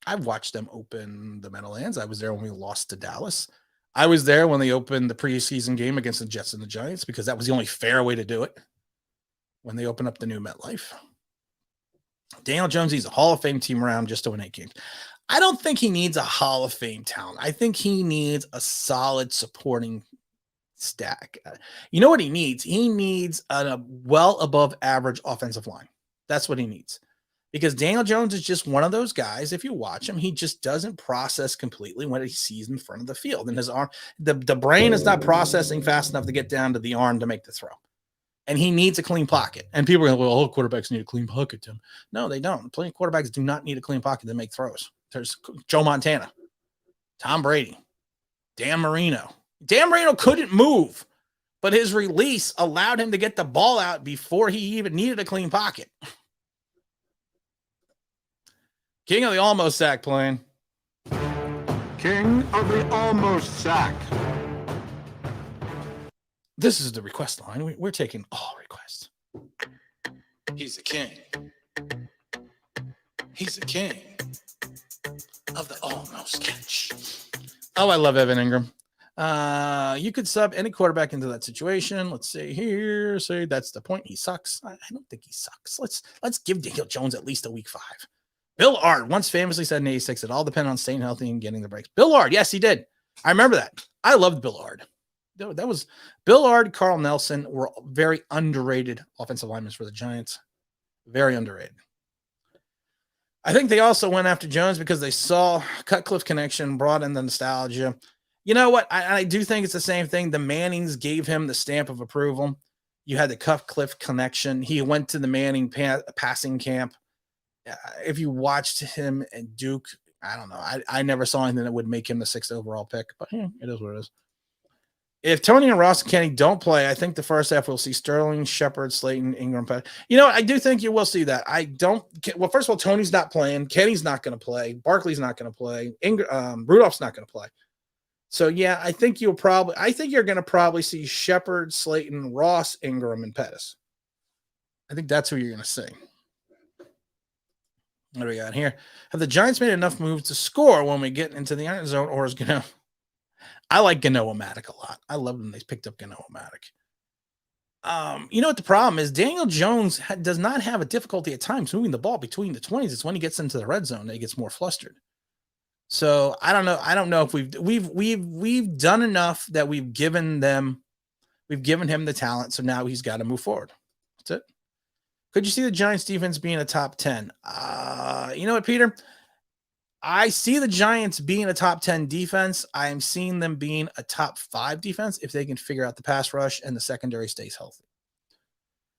S1: I've watched them open the Meadowlands. I was there when we lost to Dallas. I was there when they opened the preseason game against the Jets and the Giants, because that was the only fair way to do it. When they opened up the new MetLife. Daniel Jones needs a Hall of Fame team around just to win 8 games. I don't think he needs a Hall of Fame talent. I think he needs a solid supporting stack. You know what he needs? He needs a well above average offensive line. That's what he needs. Because Daniel Jones is just one of those guys, if you watch him, he just doesn't process completely what he sees in front of the field. And his arm, the brain is not processing fast enough to get down to the arm to make the throw. And he needs a clean pocket. And people are going, well, all quarterbacks need a clean pocket, Tim. No, they don't. Plenty of quarterbacks do not need a clean pocket to make throws. There's Joe Montana, Tom Brady, Dan Marino. Dan Marino couldn't move, but his release allowed him to get the ball out before he even needed a clean pocket. King of the almost sack playing.
S4: King of the almost sack.
S1: This is the request line. We're taking all requests. He's the king. He's the king of the almost catch. Oh, I love Evan Ingram. You could sub any quarterback into that situation. Let's see here. Say that's the point. He sucks. I don't think he sucks. Let's give Daniel Jones at least a week 5. Bill Ard once famously said in 86 it all depended on staying healthy and getting the breaks. Bill Ard, yes, he did. I remember that. I loved Bill Ard. That was Bill Ard, Carl Nelson were very underrated offensive linemen for the Giants. Very underrated. I think they also went after Jones because they saw Cutcliffe connection, brought in the nostalgia. You know what? I do think it's the same thing. The Mannings gave him the stamp of approval. You had the Cutcliffe connection. He went to the Manning passing camp. If you watched him and Duke, I don't know. I never saw anything that would make him the 6th overall pick, but yeah, it is what it is. If Tony and Ross and Kenny don't play, I think the first half we'll see Sterling, Shepard, Slayton, Ingram. You know, I do think you will see that. Well, first of all, Tony's not playing. Kenny's not going to play. Barkley's not going to play. Rudolph's not going to play. So, yeah, I think you're going to probably see Shepard, Slayton, Ross, Ingram, and Pettis. I think that's who you're going to see. What do we got here? Have the Giants made enough moves to score when we get into the end zone, or is going to? I like Gano-Matic a lot. I love them. They picked up Gano-Matic. You know what the problem is? Daniel Jones does not have a difficulty at times moving the ball between the 20s. It's when he gets into the red zone that he gets more flustered. So I don't know. I don't know if we've done enough that we've given him the talent. So now he's got to move forward. That's it. Could you see the Giants defense being a top 10? You know what, Peter? I see the Giants being a top 10 defense. I am seeing them being a top 5 defense if they can figure out the pass rush and the secondary stays healthy.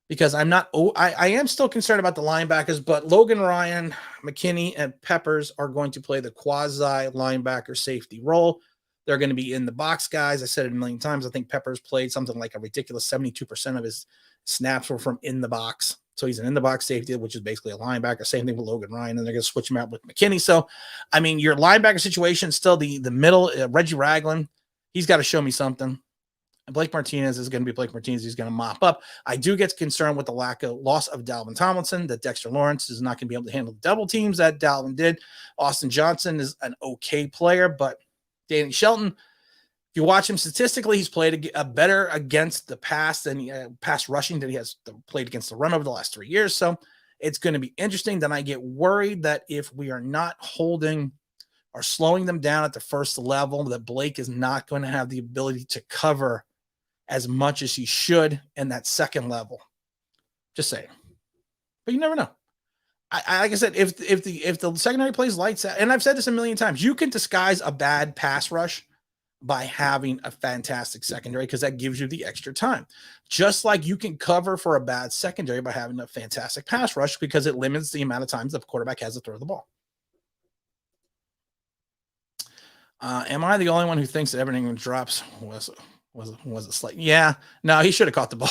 S1: Because I am still concerned about the linebackers, but Logan Ryan, McKinney, and Peppers are going to play the quasi linebacker safety role. They're going to be in the box guys. I said it a million times. I think Peppers played something like a ridiculous 72% of his snaps were from in the box. So he's an in the box safety, which is basically a linebacker. Same thing with Logan Ryan, and they're going to switch him out with McKinney. So, I mean, your linebacker situation still the middle. Reggie Ragland, he's got to show me something. And Blake Martinez is going to be Blake Martinez. He's going to mop up. I do get concerned with the loss of Dalvin Tomlinson, that Dexter Lawrence is not going to be able to handle the double teams that Dalvin did. Austin Johnson is an okay player, but Danny Shelton, if you watch him statistically, he's played a better against the pass than pass rushing than he has played against the run over the last 3 years. So it's going to be interesting. Then I get worried that if we are not holding or slowing them down at the first level, that Blake is not going to have the ability to cover as much as he should in that second level. Just saying. But you never know. Like I said, if the secondary plays lights out, and I've said this a million times, you can disguise a bad pass rush by having a fantastic secondary because that gives you the extra time. Just like you can cover for a bad secondary by having a fantastic pass rush because it limits the amount of times the quarterback has to throw the ball. Am I the only one who thinks that everything drops was a slight? Yeah, no, he should have caught the ball.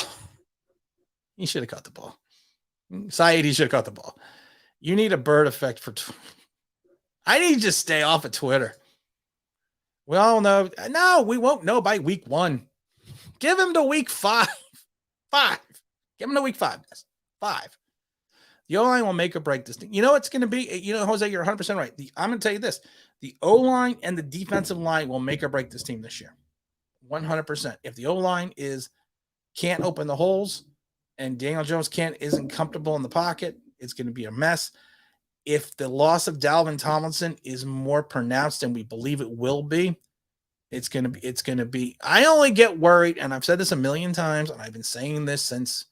S1: He should have caught the ball. Saeed, he should have caught the ball. You need a bird effect for. I need to just stay off of Twitter. We all know. No, we won't know by week 1. Give him to week 5. 5. Give him to week 5. 5. The O-line will make or break this thing. You know it's going to be. You know, Jose, you're 100% right. I'm going to tell you this. The O-line and the defensive line will make or break this team this year. 100%. If the O-line can't open the holes and Daniel Jones isn't comfortable in the pocket, it's going to be a mess. If the loss of Dalvin Tomlinson is more pronounced than we believe it will be, it's going to be. I only get worried, and I've said this a million times, and I've been saying this since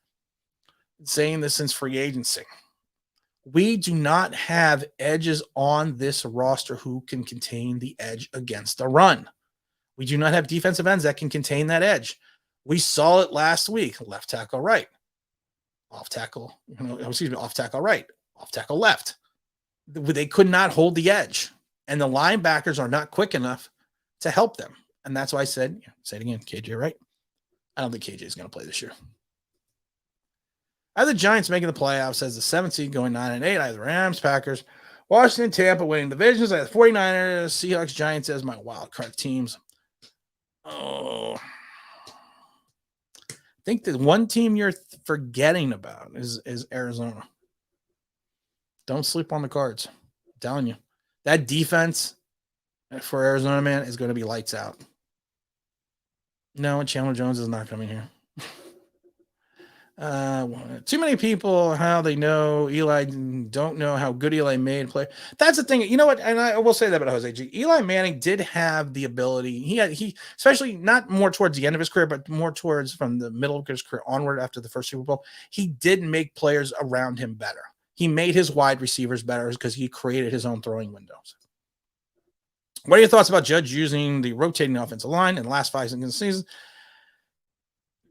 S1: free agency. We do not have edges on this roster who can contain the edge against the run. We do not have defensive ends that can contain that edge. We saw it last week. Left tackle right. Off tackle, off tackle right. Off tackle left. They could not hold the edge. And the linebackers are not quick enough to help them. And that's why I say it again, KJ Wright. I don't think KJ is going to play this year. I have the Giants making the playoffs as the 7th seed going 9-8. I have the Rams, Packers, Washington, Tampa winning divisions. I have the 49ers, Seahawks, Giants as my wild card teams. Oh, I think the one team you're forgetting about is Arizona. Don't sleep on the Cards. I'm telling you. That defense for Arizona, man, is going to be lights out. No, Chandler Jones is not coming here. Too many people, how they know Eli, don't know how good Eli made play. That's the thing. You know what? And I will say that about Jose G. Eli Manning did have the ability. He especially not more towards the end of his career, but more towards from the middle of his career onward after the first Super Bowl. He did make players around him better. He made his wide receivers better because he created his own throwing windows. What are your thoughts about Judge using the rotating offensive line in the last 5 seasons?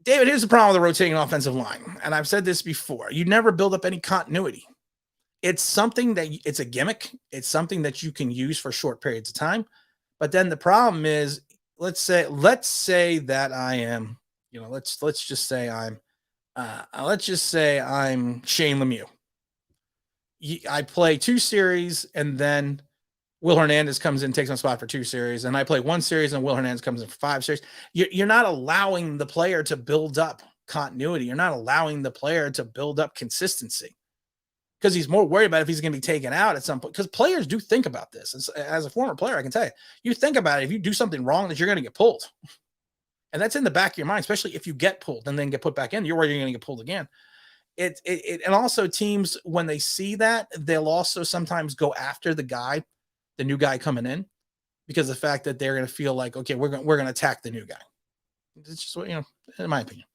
S1: David, here's the problem with the rotating offensive line. And I've said this before. You never build up any continuity. It's something that it's a gimmick. It's something that you can use for short periods of time. But then the problem is, let's say that I am, let's just say I'm Shane Lemieux. I play 2 series and then Will Hernandez comes in, takes my spot for 2 series, and I play 1 series, and Will Hernandez comes in for 5 series. You're not allowing the player to build up continuity. You're not allowing the player to build up consistency because he's more worried about if he's going to be taken out at some point. Because players do think about this. As a former player, I can tell you, you think about it. If you do something wrong, that you're going to get pulled. And that's in the back of your mind, especially if you get pulled and then get put back in, you're worried you're going to get pulled again. And also teams, when they see that, they'll also sometimes go after the new guy coming in, because of the fact that they're going to feel like, okay, we're going to attack the new guy. It's just what, in my opinion.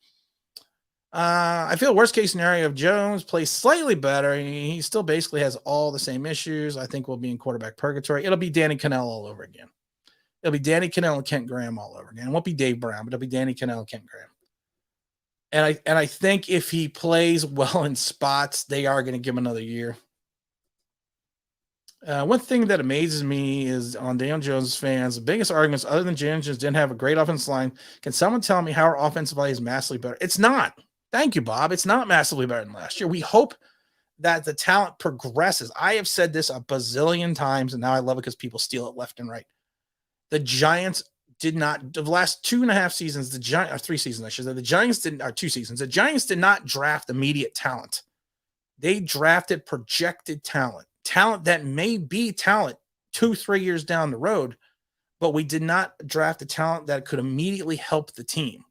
S1: I feel worst case scenario if Jones plays slightly better, he still basically has all the same issues. I think we'll be in quarterback purgatory. It'll be Danny Cannell all over again. It'll be Danny Cannell and Kent Graham all over again. It won't be Dave Brown, but it'll be Danny Cannell and Kent Graham. And I think if he plays well in spots, they are going to give him another year. One thing that amazes me is on Daniel Jones fans, the biggest arguments other than Daniel Jones didn't have a great offensive line. Can someone tell me how our offensive line is massively better? It's not. Thank you, Bob. It's not massively better than last year. We hope that the talent progresses. I have said this a bazillion times, and now I love it because people steal it left and right. The Giants did not, the last 2.5 seasons, or 3 seasons, I should say, the Giants didn't, or 2 seasons, the Giants did not draft immediate talent. They drafted projected talent that may be talent 2-3 years down the road, but we did not draft a talent that could immediately help the team.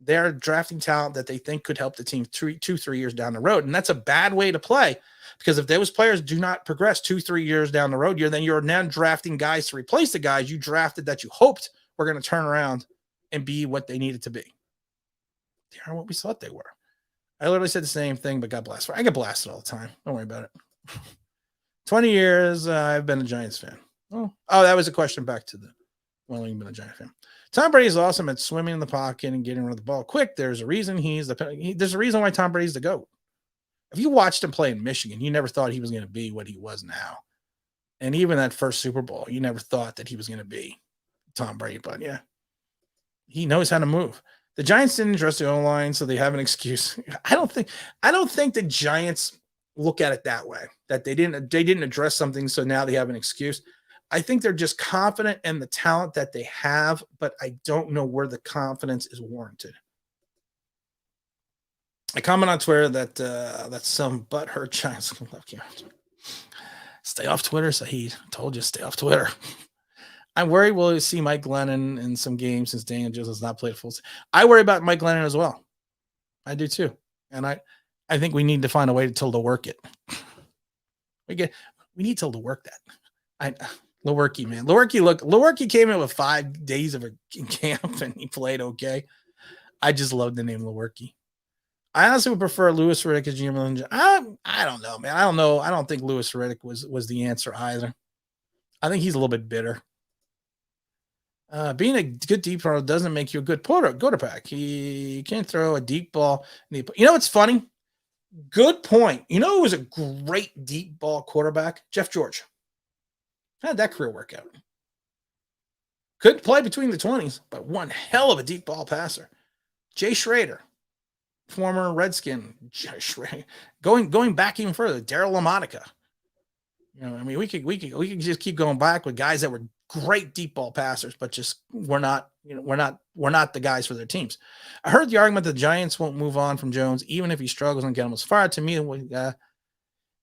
S1: They're drafting talent that they think could help the team 2-3 years down the road. And that's a bad way to play, because if those players do not progress 2-3 years down the road, you're now drafting guys to replace the guys you drafted that you hoped were going to turn around and be what they needed to be. They are what we thought they were. I literally said the same thing, but got blasted. I get blasted all the time. Don't worry about it. 20 years, I've been a Giants fan. Oh, that was a question back to the well, you've been a Giant fan. Tom Brady is awesome at swimming in the pocket and getting rid of the ball quick. There's a reason there's a reason why Tom Brady's the GOAT. If you watched him play in Michigan, you never thought he was going to be what he was now. And even that first Super Bowl, you never thought that he was going to be Tom Brady. But yeah, he knows how to move. The Giants didn't address the O-line, so they have an excuse. I don't think the Giants look at it that way, that they didn't address something, so now they have an excuse. I think they're just confident in the talent that they have, but I don't know where the confidence is warranted. I comment on Twitter that some butthurt Giants stay off Twitter, Saeed. I told you, stay off Twitter. I'm worried we'll see Mike Glennon in some games since Daniel Jones has not played full season. I worry about Mike Glennon as well. I do too. And I think we need to find a way to work it. We need to work that. Lewerke, man. Lewerke came in with 5 days of a camp and he played okay. I just love the name Lewerke. I honestly would prefer Louis Riddick as GM. I don't know, man. I don't know. I don't think Louis Riddick was the answer either. I think he's a little bit bitter. Being a good deep thrower doesn't make you a good quarterback. He can't throw a deep ball. You know what's funny? Good point. You know who was a great deep ball quarterback? Jeff George. How did that career work out? Couldn't play between the 20s, but one hell of a deep ball passer. Jay Schrader, former Redskin. Going back even further, Darryl LaMonica. You know, I mean, we could just keep going back with guys that were great deep ball passers, but just we're not the guys for their teams. I heard the argument that the Giants won't move on from Jones, even if he struggles and get him as far. To me,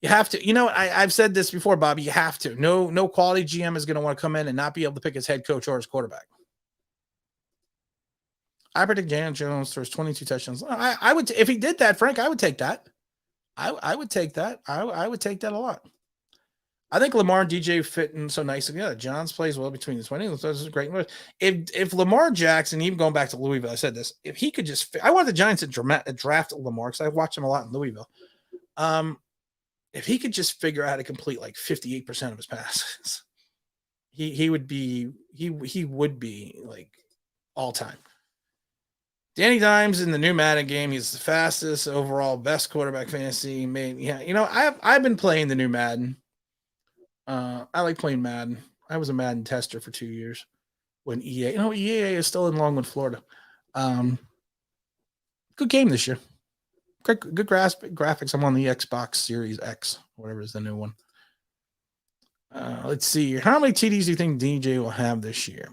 S1: you have to. You know, I've said this before, Bobby. You have to. No quality GM is going to want to come in and not be able to pick his head coach or his quarterback. I predict Daniel Jones throws 22 touchdowns. I would, if he did that, Frank, I would take that. I would take that. I would take that a lot. I think Lamar and DJ fit in so nice together. Johns plays well between the 20s. This is a great move. If Lamar Jackson, even going back to Louisville, I said this, if he could just I want the Giants to draft Lamar because I've watched him a lot in Louisville. If he could just figure out how to complete like 58% of his passes, he would be like all time. Danny Dimes in the new Madden game, he's the fastest overall, best quarterback fantasy. Yeah, you know, I've been playing the new Madden. I like playing Madden. I was a Madden tester for 2 years when EA is still in Longwood, Florida. Good game this year. Good graphics. I'm on the Xbox Series X, whatever is the new one. Let's see. How many TDs do you think DJ will have this year?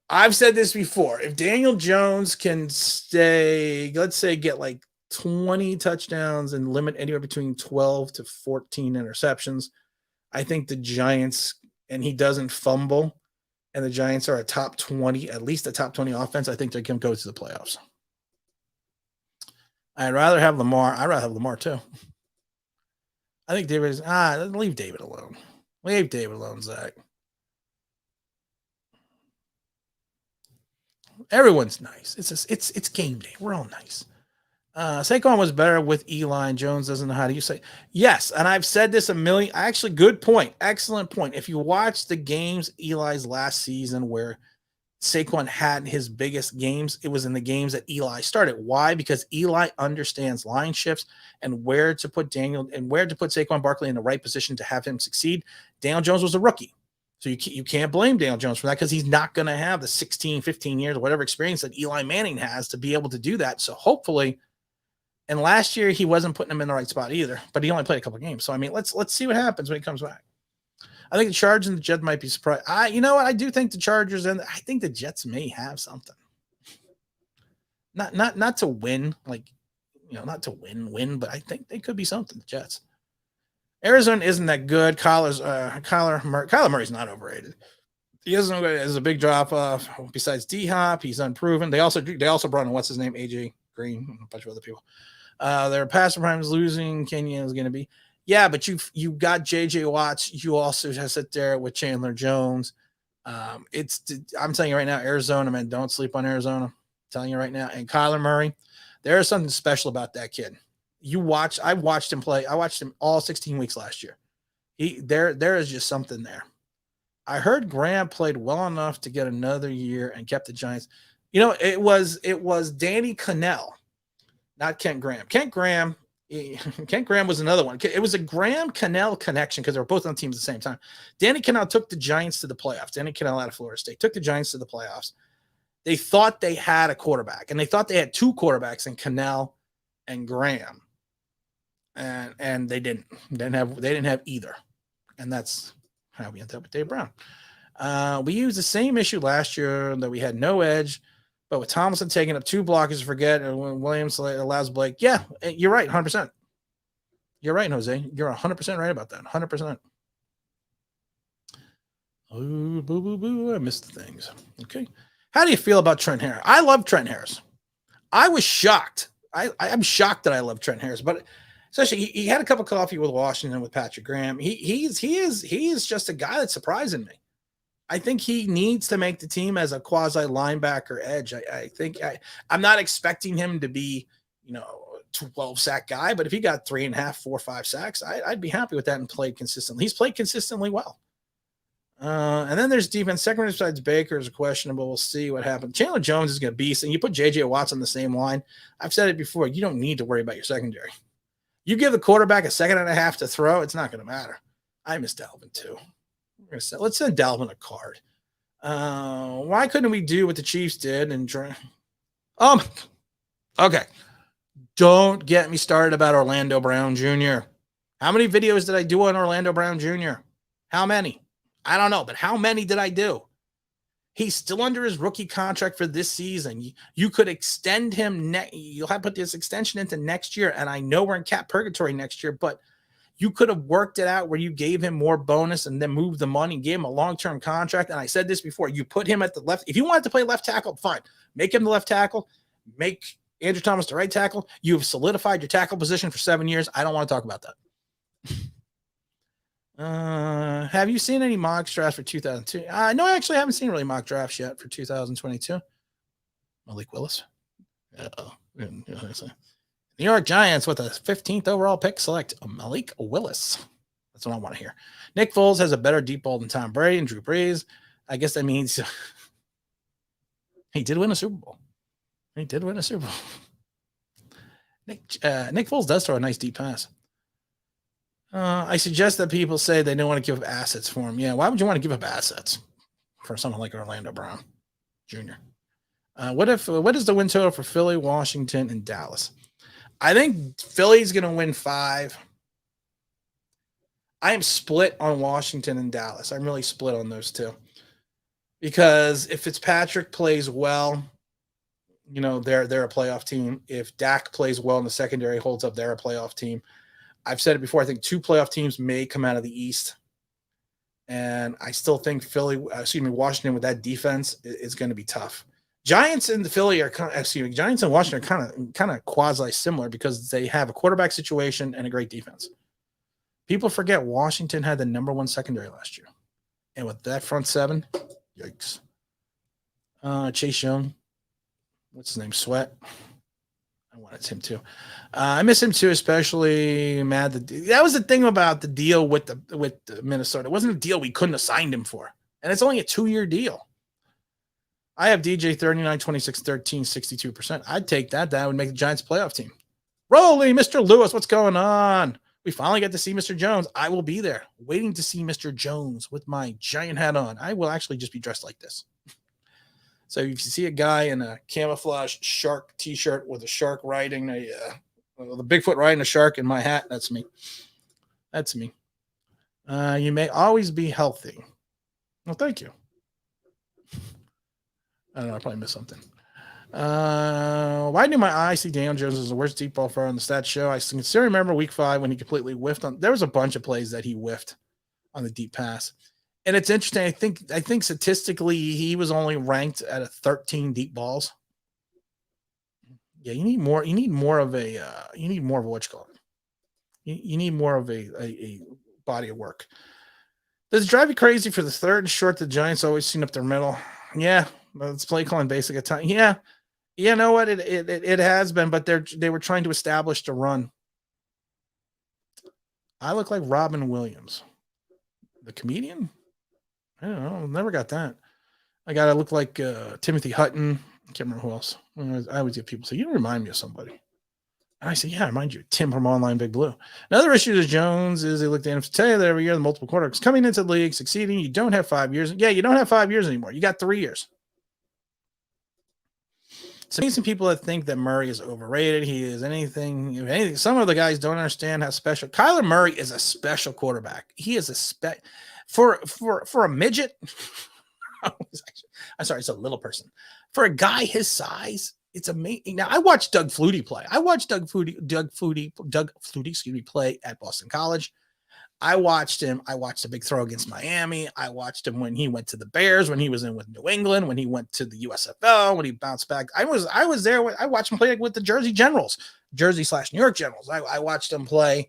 S1: I've said this before. If Daniel Jones can stay, let's say, get like 20 touchdowns and limit anywhere between 12 to 14 interceptions, I think the Giants, and he doesn't fumble, and the Giants are a top 20, at least a top 20 offense, I think they can go to the playoffs. I'd rather have Lamar. I'd rather have Lamar too. I think David is leave David alone. Leave David alone, Zach. Everyone's nice. It's game day. We're all nice. Saquon was better with Eli, and Jones doesn't know how to use it. Yes, and I've said this a million. Actually, good point. Excellent point. If you watch the games Eli's last season where Saquon had his biggest games, it was in the games that Eli started. Why? Because Eli understands line shifts and where to put Daniel and where to put Saquon Barkley in the right position to have him succeed. Daniel Jones was a rookie. So you can't blame Daniel Jones for that because he's not going to have the 16, 15 years or whatever experience that Eli Manning has to be able to do that. So hopefully, and last year he wasn't putting him in the right spot either, but he only played a couple of games. So I mean, let's see what happens when he comes back. I think the Chargers and the Jets might be surprised. You know what? I do think the Chargers and I think the Jets may have something. Not to win, not to win, but I think they could be something. The Jets. Arizona isn't that good. Kyler Murray's not overrated. He isn't as a big drop off. Besides D-Hop, he's unproven. They also brought in what's his name, AJ Green, and a bunch of other people. Their passer prime is losing. Kenyon is going to be. Yeah, but you got JJ Watts. You also have to sit there with Chandler Jones. I'm telling you right now, Arizona, man, don't sleep on Arizona. I'm telling you right now. And Kyler Murray, there is something special about that kid. I watched him play. I watched him all 16 weeks last year. There is just something there. I heard Graham played well enough to get another year and kept the Giants. It was Danny Cannell, not Kent Graham. Kent Graham was another one. It was a Graham-Cannell connection because they were both on teams at the same time. Danny Cannell took the Giants to the playoffs. Danny Cannell out of Florida State took the Giants to the playoffs. They thought they had a quarterback, and they thought they had two quarterbacks in Cannell and Graham, and they didn't. They didn't have either, and that's how we ended up with Dave Brown. We used the same issue last year that we had no edge. But with Tomlinson taking up two blockers, forget, and when Williams allows Blake, yeah, you're right, 100%. You're right, Jose. You're 100% right about that, 100%. Oh, boo, boo, boo. I missed the things. Okay. How do you feel about Trent Harris? I love Trent Harris. I was shocked. I'm shocked that I love Trent Harris, but especially he had a cup of coffee with Washington with Patrick Graham. He is just a guy that's surprising me. I think he needs to make the team as a quasi linebacker edge. I think I'm not expecting him to be, 12 sack guy, but if he got 3.5, 4, 5 sacks, I'd be happy with that and played consistently. He's played consistently well. And then there's defense. Secondary besides Baker is questionable. We'll see what happens. Chandler Jones is going to beast, and you put JJ Watts on the same line. I've said it before. You don't need to worry about your secondary. You give the quarterback a second and a half to throw, it's not going to matter. I miss Dalvin too. Let's send Dalvin a card. Why couldn't we do what the Chiefs did and try? Okay. Don't get me started about Orlando Brown Jr. How many videos did I do on Orlando Brown Jr.? How many? I don't know, but how many did I do? He's still under his rookie contract for this season. You could extend him. You'll have to put this extension into next year. And I know we're in cap purgatory next year, but you could have worked it out where you gave him more bonus and then moved the money, gave him a long-term contract. And I said this before, you put him at the left. If you wanted to play left tackle, fine. Make him the left tackle. Make Andrew Thomas the right tackle. You've solidified your tackle position for 7 years. I don't want to talk about that. Have you seen any mock drafts for 2002? No, I actually haven't seen really mock drafts yet for 2022. Malik Willis. New York Giants with a 15th overall pick select Malik Willis. That's what I want to hear. Nick Foles has a better deep ball than Tom Brady and Drew Brees. I guess that means he did win a Super Bowl. Nick Foles does throw a nice deep pass. I suggest that people say they don't want to give up assets for him. Yeah, why would you want to give up assets for someone like Orlando Brown Jr.? What is the win total for Philly, Washington, and Dallas? I think Philly's going to win 5. I am split on Washington and Dallas. I'm really split on those two. Because if Fitzpatrick plays well, they're a playoff team. If Dak plays well in the secondary, holds up, they're a playoff team. I've said it before. I think 2 playoff teams may come out of the East. And I still think Washington with that defense is going to be tough. Giants and Philly are Giants and Washington are kind of quasi similar because they have a quarterback situation and a great defense. People forget Washington had the #1 secondary last year. And with that front seven, yikes. Chase Young, what's his name? Sweat. I wanted him too. I miss him too, especially mad that was the thing about the deal with the Minnesota. It wasn't a deal we couldn't have signed him for. And it's only a 2-year deal. I have DJ 39, 26, 13, 62%. I'd take that. That would make the Giants playoff team. Rolly, Mr. Lewis, what's going on? We finally get to see Mr. Jones. I will be there waiting to see Mr. Jones with my giant hat on. I will actually just be dressed like this. So if you see a guy in a camouflage shark t-shirt with a shark riding the Bigfoot riding a shark in my hat, that's me. That's me. You may always be healthy. Well, thank you. I don't know. I probably missed something. Why do my eye see Daniel Jones as the worst deep ball thrower on the stats show? I can still remember week 5 when he completely whiffed on. There was a bunch of plays that he whiffed on the deep pass. And it's interesting. I think statistically he was only ranked at a 13 deep balls. Yeah, you need more. You need more of a what you call it. You need more of a body of work. Does it drive you crazy for the third and short the Giants always seen up their middle? Yeah, it's play calling basic at time. Yeah, you know what? It has been, but they were trying to establish the run. I look like Robin Williams, the comedian. I don't know. Never got that. I got to look like Timothy Hutton. I can't remember who else. I always get people say, you remind me of somebody. And I say, yeah, I remind you of Tim from Online Big Blue. Another issue with Jones is they look at him to tell you that every year the multiple quarterbacks coming into the league, succeeding. You don't have 5 years. Yeah, you don't have 5 years anymore. You got 3 years. So some people that think that Murray is overrated. He is anything. Some of the guys don't understand how special. Kyler Murray is a special quarterback. He is a for a midget. I'm sorry, it's a little person. For a guy his size, it's amazing. Now I watched Doug Flutie play. I watched Doug Flutie play at Boston College. I watched him. I watched a big throw against Miami. I watched him when he went to the Bears, when he was in with New England, when he went to the USFL, when he bounced back. I was there. I watched him play with the Jersey Generals, Jersey/New York Generals. I watched him play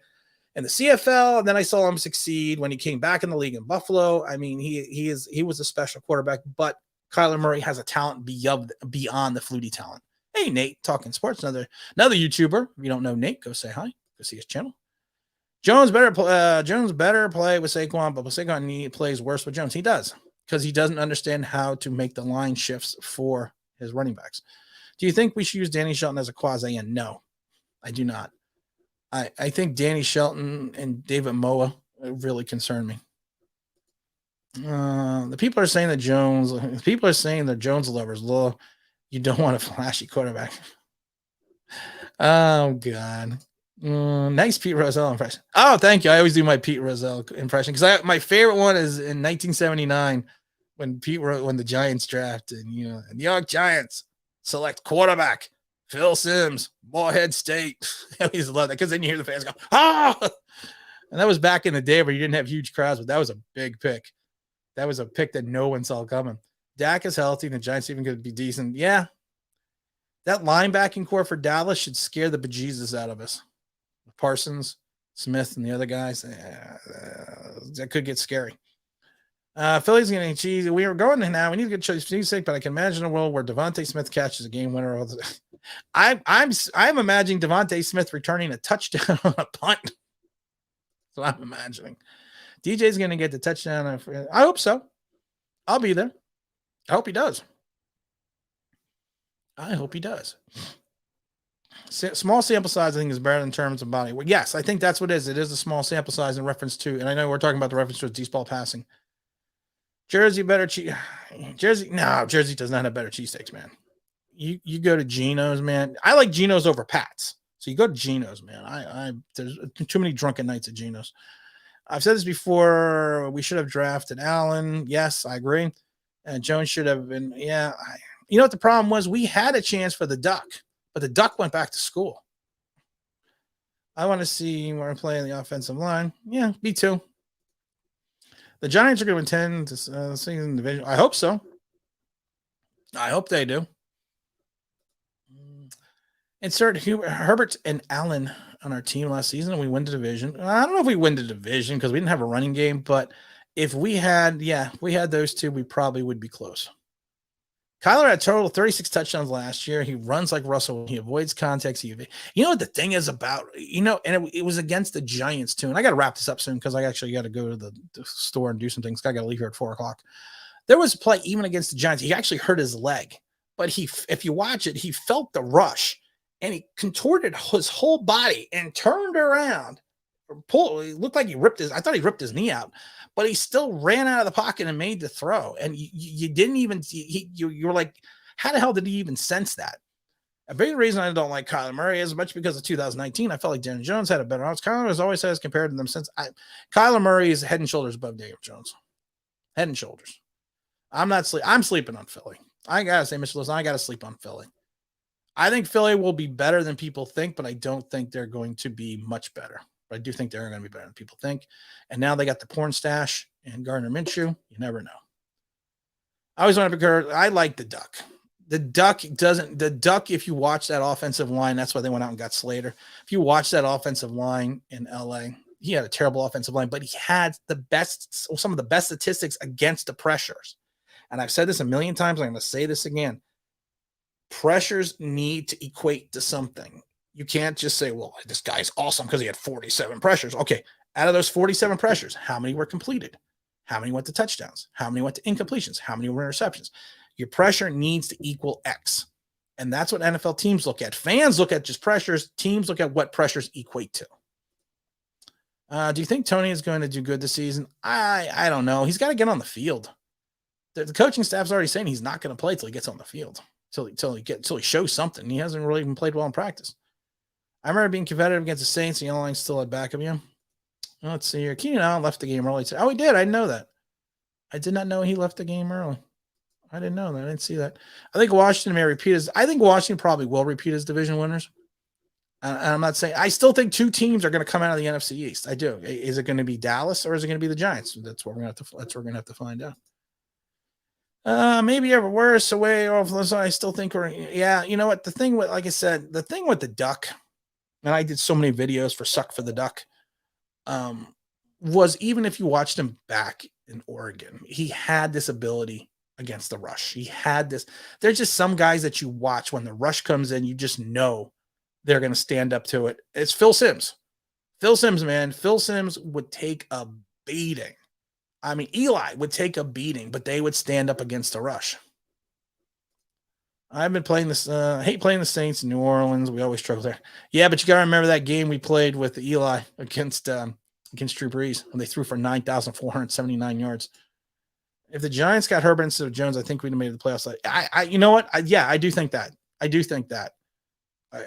S1: in the CFL, and then I saw him succeed when he came back in the league in Buffalo. I mean, he was a special quarterback, but Kyler Murray has a talent beyond the Flutie talent. Hey, Nate, talking sports, another YouTuber. If you don't know Nate, go say hi. Go see his channel. Jones better play with Saquon, but Saquon plays worse with Jones. He does, because he doesn't understand how to make the line shifts for his running backs. Do you think we should use Danny Shelton as a quasi end? No, I do not. I think Danny Shelton and David Moa really concern me. The people are saying that Jones lovers. Look, you don't want a flashy quarterback. Oh, God. Nice Pete Rozelle impression. Oh, thank you. I always do my Pete Rozelle impression because my favorite one is in 1979 when the Giants drafted, the New York Giants select quarterback Phil Simms, Morehead State. I always love that because then you hear the fans go, ah! And that was back in the day where you didn't have huge crowds, but that was a big pick. That was a pick that no one saw coming. Dak is healthy and the Giants even going to be decent. Yeah. That linebacking core for Dallas should scare the bejesus out of us. Parsons, Smith, and the other guys, that could get scary. Philly's getting cheesy. We are going now. We need to get cheesy, but I can imagine a world where Devontae Smith catches a game winner. I'm imagining Devontae Smith returning a touchdown on a punt. So I'm imagining. DJ's going to get the touchdown. I hope so. I'll be there. I hope he does. Small sample size, I think, is better in terms of body. Well, yes, I think that's what it is. It is a small sample size in reference to, and I know we're talking about the reference to deep ball passing. Jersey Jersey does not have better cheesesteaks, man. You go to Geno's, man. I like Geno's over Pat's. So you go to Geno's, man. There's too many drunken nights at Geno's. I've said this before. We should have drafted Allen. Yes, I agree. And Jones should have been. Yeah. You know what the problem was? We had a chance for the Duck, but the Duck went back to school. I want to see more play in the offensive line. Yeah, me too. The Giants are going to win 10 to season division. I hope so. I hope they do. Insert Herbert and Allen on our team last season, and we win the division. I don't know if we win the division because we didn't have a running game, but if we had those two, we probably would be close. Kyler had total 36 touchdowns last year. He runs like Russell. He avoids context. You know what the thing is about, and it was against the Giants too. And I got to wrap this up soon because I actually got to go to the store and do some things. I got to leave here at 4:00. There was a play even against the Giants. He actually hurt his leg, but if you watch it, he felt the rush and he contorted his whole body and turned around. It looked like I thought he ripped his knee out, but he still ran out of the pocket and made the throw. And you didn't even you were like, how the hell did he even sense that? A big reason I don't like Kyler Murray is much because of 2019. I felt like Daniel Jones had a better odds. Kyler has always has compared to them since. Kyler Murray is head and shoulders above Daniel Jones. Head and shoulders. I'm sleeping on Philly. I gotta say, Mr. Listen, I gotta sleep on Philly. I think Philly will be better than people think, but I don't think they're going to be much better. But I do think they're going to be better than people think. And now they got the porn stash and Gardner Minshew. You never know. I always want to be I like the Duck. The Duck, if you watch that offensive line, that's why they went out and got Slater. If you watch that offensive line in LA, he had a terrible offensive line, but he had some of the best statistics against the pressures. And I've said this a million times. I'm going to say this again. Pressures need to equate to something. You can't just say, well, this guy's awesome because he had 47 pressures. Okay, out of those 47 pressures, how many were completed? How many went to touchdowns? How many went to incompletions? How many were interceptions? Your pressure needs to equal X. And that's what NFL teams look at. Fans look at just pressures. Teams look at what pressures equate to. Do you think Tony is going to do good this season? I don't know. He's got to get on the field. The coaching staff's already saying he's not going to play till he gets on the field. Till he shows something. He hasn't really even played well in practice. I remember being competitive against the Saints. The line still at back of you. Let's see here. Keenan Allen left the game early. Oh, he did. I didn't know that. I did not know he left the game early. I didn't know that. I didn't see that. I think Washington may repeat I think Washington probably will repeat as division winners. And I'm not saying. I still think two teams are going to come out of the NFC East. I do. Is it going to be Dallas or is it going to be the Giants? That's what we're going to have to find out. Maybe ever worse away off. I still think you know what? The thing with, like I said, the thing with the Duck, and I did so many videos for Suck for the Duck, was even if you watched him back in Oregon, he had this ability against the rush. He had this. There's just some guys that you watch when the rush comes in, you just know they're going to stand up to it. It's Phil Simms. Phil Simms, man. Phil Simms would take a beating. I mean, Eli would take a beating, but they would stand up against the rush. I've been playing this. I hate playing the Saints in New Orleans. We always struggle there. Yeah, but you got to remember that game we played with Eli against Drew Brees when they threw for 9,479 yards. If the Giants got Herbert instead of Jones, I think we'd have made the playoffs. You know what? I do think that. I do think that.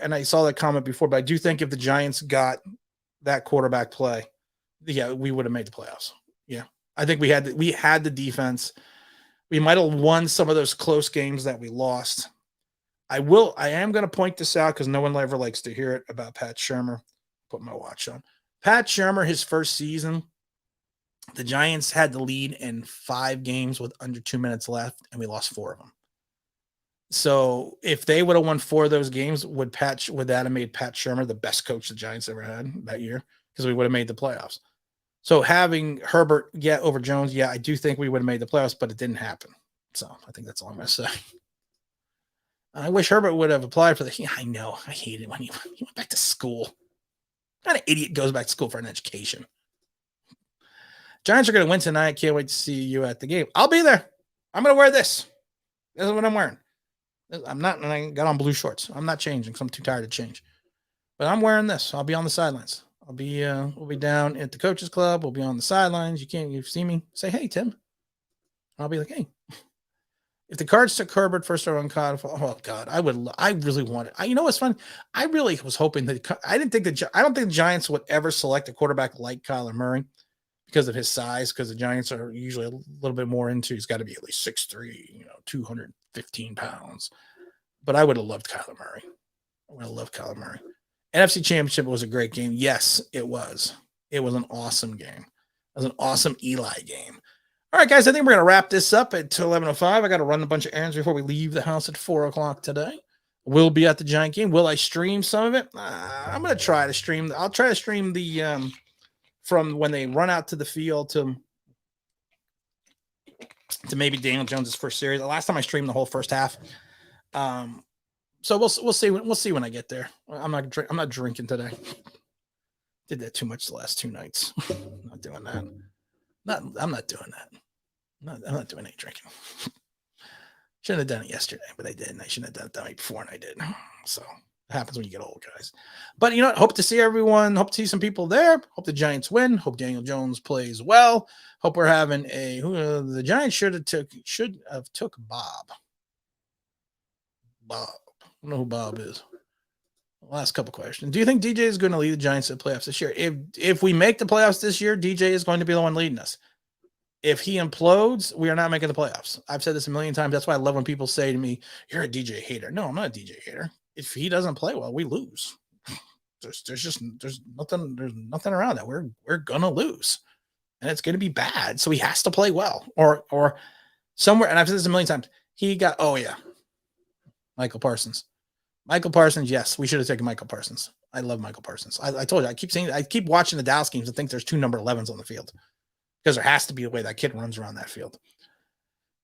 S1: And I saw that comment before, but I do think if the Giants got that quarterback play, yeah, we would have made the playoffs. Yeah. I think we had the defense. We might have won some of those close games that we lost. I am going to point this out because no one ever likes to hear it about Pat Shurmur. Put my watch on. Pat Shurmur, his first season, the Giants had the lead in 5 games with under 2 minutes left, and we lost 4 of them. So if they would have won 4 of those games, would that have made Pat Shurmur the best coach the Giants ever had that year? Because we would have made the playoffs. So having Herbert over Jones, I do think we would have made the playoffs, but it didn't happen. So I think that's all I'm going to say. I wish Herbert would have applied for I know. I hate it when he went back to school. What kind of idiot goes back to school for an education? Giants are going to win tonight. Can't wait to see you at the game. I'll be there. I'm going to wear this. This is what I'm wearing. I'm not, and I got on blue shorts. I'm not changing because I'm too tired to change. But I'm wearing this. I'll be on the sidelines. We'll be down at the coaches club. We'll be on the sidelines. You see me, say, hey, Tim. I'll be like, hey. If the Cards took Herbert first round card, oh God, I really want it. You know what's funny? I really was hoping that I don't think the Giants would ever select a quarterback like Kyler Murray because of his size, because the Giants are usually a little bit more into, he's got to be at least 6'3", 215 pounds. But I would have loved Kyler Murray. I would have loved Kyler Murray. NFC Championship was a great game. Yes, it was. It was an awesome game. It was an awesome Eli game. All right, guys, I think we're going to wrap this up at 11:05. I got to run a bunch of errands before we leave the house at 4 o'clock today. We'll be at the Giant game. Will I stream some of it? I'm going to try to stream. I'll try to stream the from when they run out to the field to maybe Daniel Jones' first series. The last time I streamed the whole first half. So we'll see. We'll see when I get there. I'm not drinking today. Did that too much the last 2 nights. Not doing that. I'm not doing that. I'm not doing any drinking. Shouldn't have done it yesterday, but I didn't. I shouldn't have done it the night before, and I did. So it happens when you get old, guys. But you know what? Hope to see everyone. Hope to see some people there. Hope the Giants win. Hope Daniel Jones plays well. Hope we're having the Giants should have took Bob. I don't know who Bob is. Last couple questions. Do you think DJ is going to lead the Giants to the playoffs this year? If we make the playoffs this year, DJ is going to be the one leading us. If he implodes, we are not making the playoffs. I've said this a million times. That's why I love when people say to me, "You're a DJ hater." No, I'm not a DJ hater. If he doesn't play well, we lose. There's nothing around that. We're gonna lose, and it's gonna be bad. So he has to play well, or somewhere. And I've said this a million times. Michael Parsons. Michael Parsons, yes, we should have taken Michael Parsons. I love Michael Parsons. I told you, I keep watching the Dallas games and think there's 2 number 11s on the field because there has to be a way that kid runs around that field.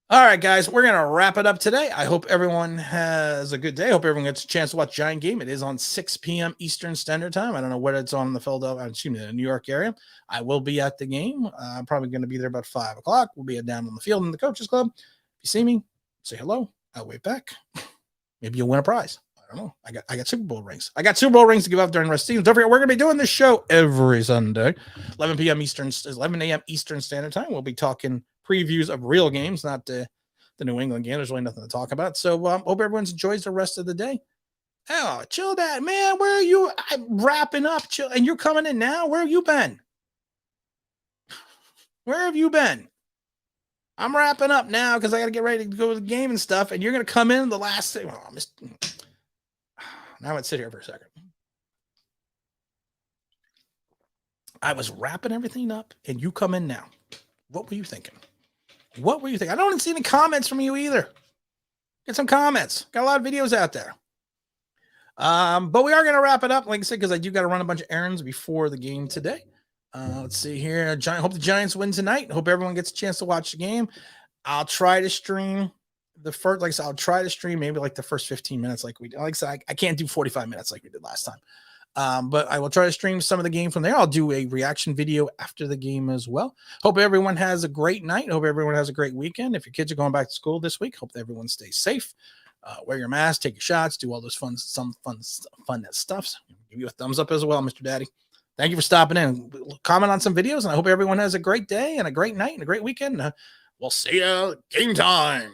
S1: All right, guys, we're going to wrap it up today. I hope everyone has a good day. I hope everyone gets a chance to watch Giant game. It is on 6 p.m. Eastern Standard Time. I don't know what it's on in the New York area. I will be at the game. I'm probably going to be there about 5 o'clock. We'll be down on the field in the Coaches Club. If you see me, say hello. I'll wave back. Maybe you'll win a prize. I don't know. I got Super Bowl rings. I got Super Bowl rings to give out during the rest of the season. Don't forget, we're going to be doing this show every Sunday, 11 a.m. Eastern Standard Time. We'll be talking previews of real games, not the New England game. There's really nothing to talk about. So hope everyone enjoys the rest of the day. Oh, chill that, man. Where are you? I'm wrapping up. Chill. And you're coming in now? Where have you been? Where have you been? I'm wrapping up now because I got to get ready to go to the game and stuff. And you're going to come in the last thing. Oh, now I would sit here for a second. I was wrapping everything up, and you come in now. What were you thinking? I don't see any comments from you either. Get some comments. Got a lot of videos out there. But we are going to wrap it up, like I said, because I do got to run a bunch of errands before the game today. Let's see here. Hope the Giants win tonight. Hope everyone gets a chance to watch the game. I'll try to stream I'll try to stream maybe like the first 15 minutes like we did. Like I said, I can't do 45 minutes like we did last time. But I will try to stream some of the game from there. I'll do a reaction video after the game as well. Hope everyone has a great night. Hope everyone has a great weekend. If your kids are going back to school this week, hope everyone stays safe. Wear your mask, take your shots, do all those fun stuff. Give you a thumbs up as well, Mr. Daddy. Thank you for stopping in. Comment on some videos, and I hope everyone has a great day and a great night and a great weekend. We'll see you game time.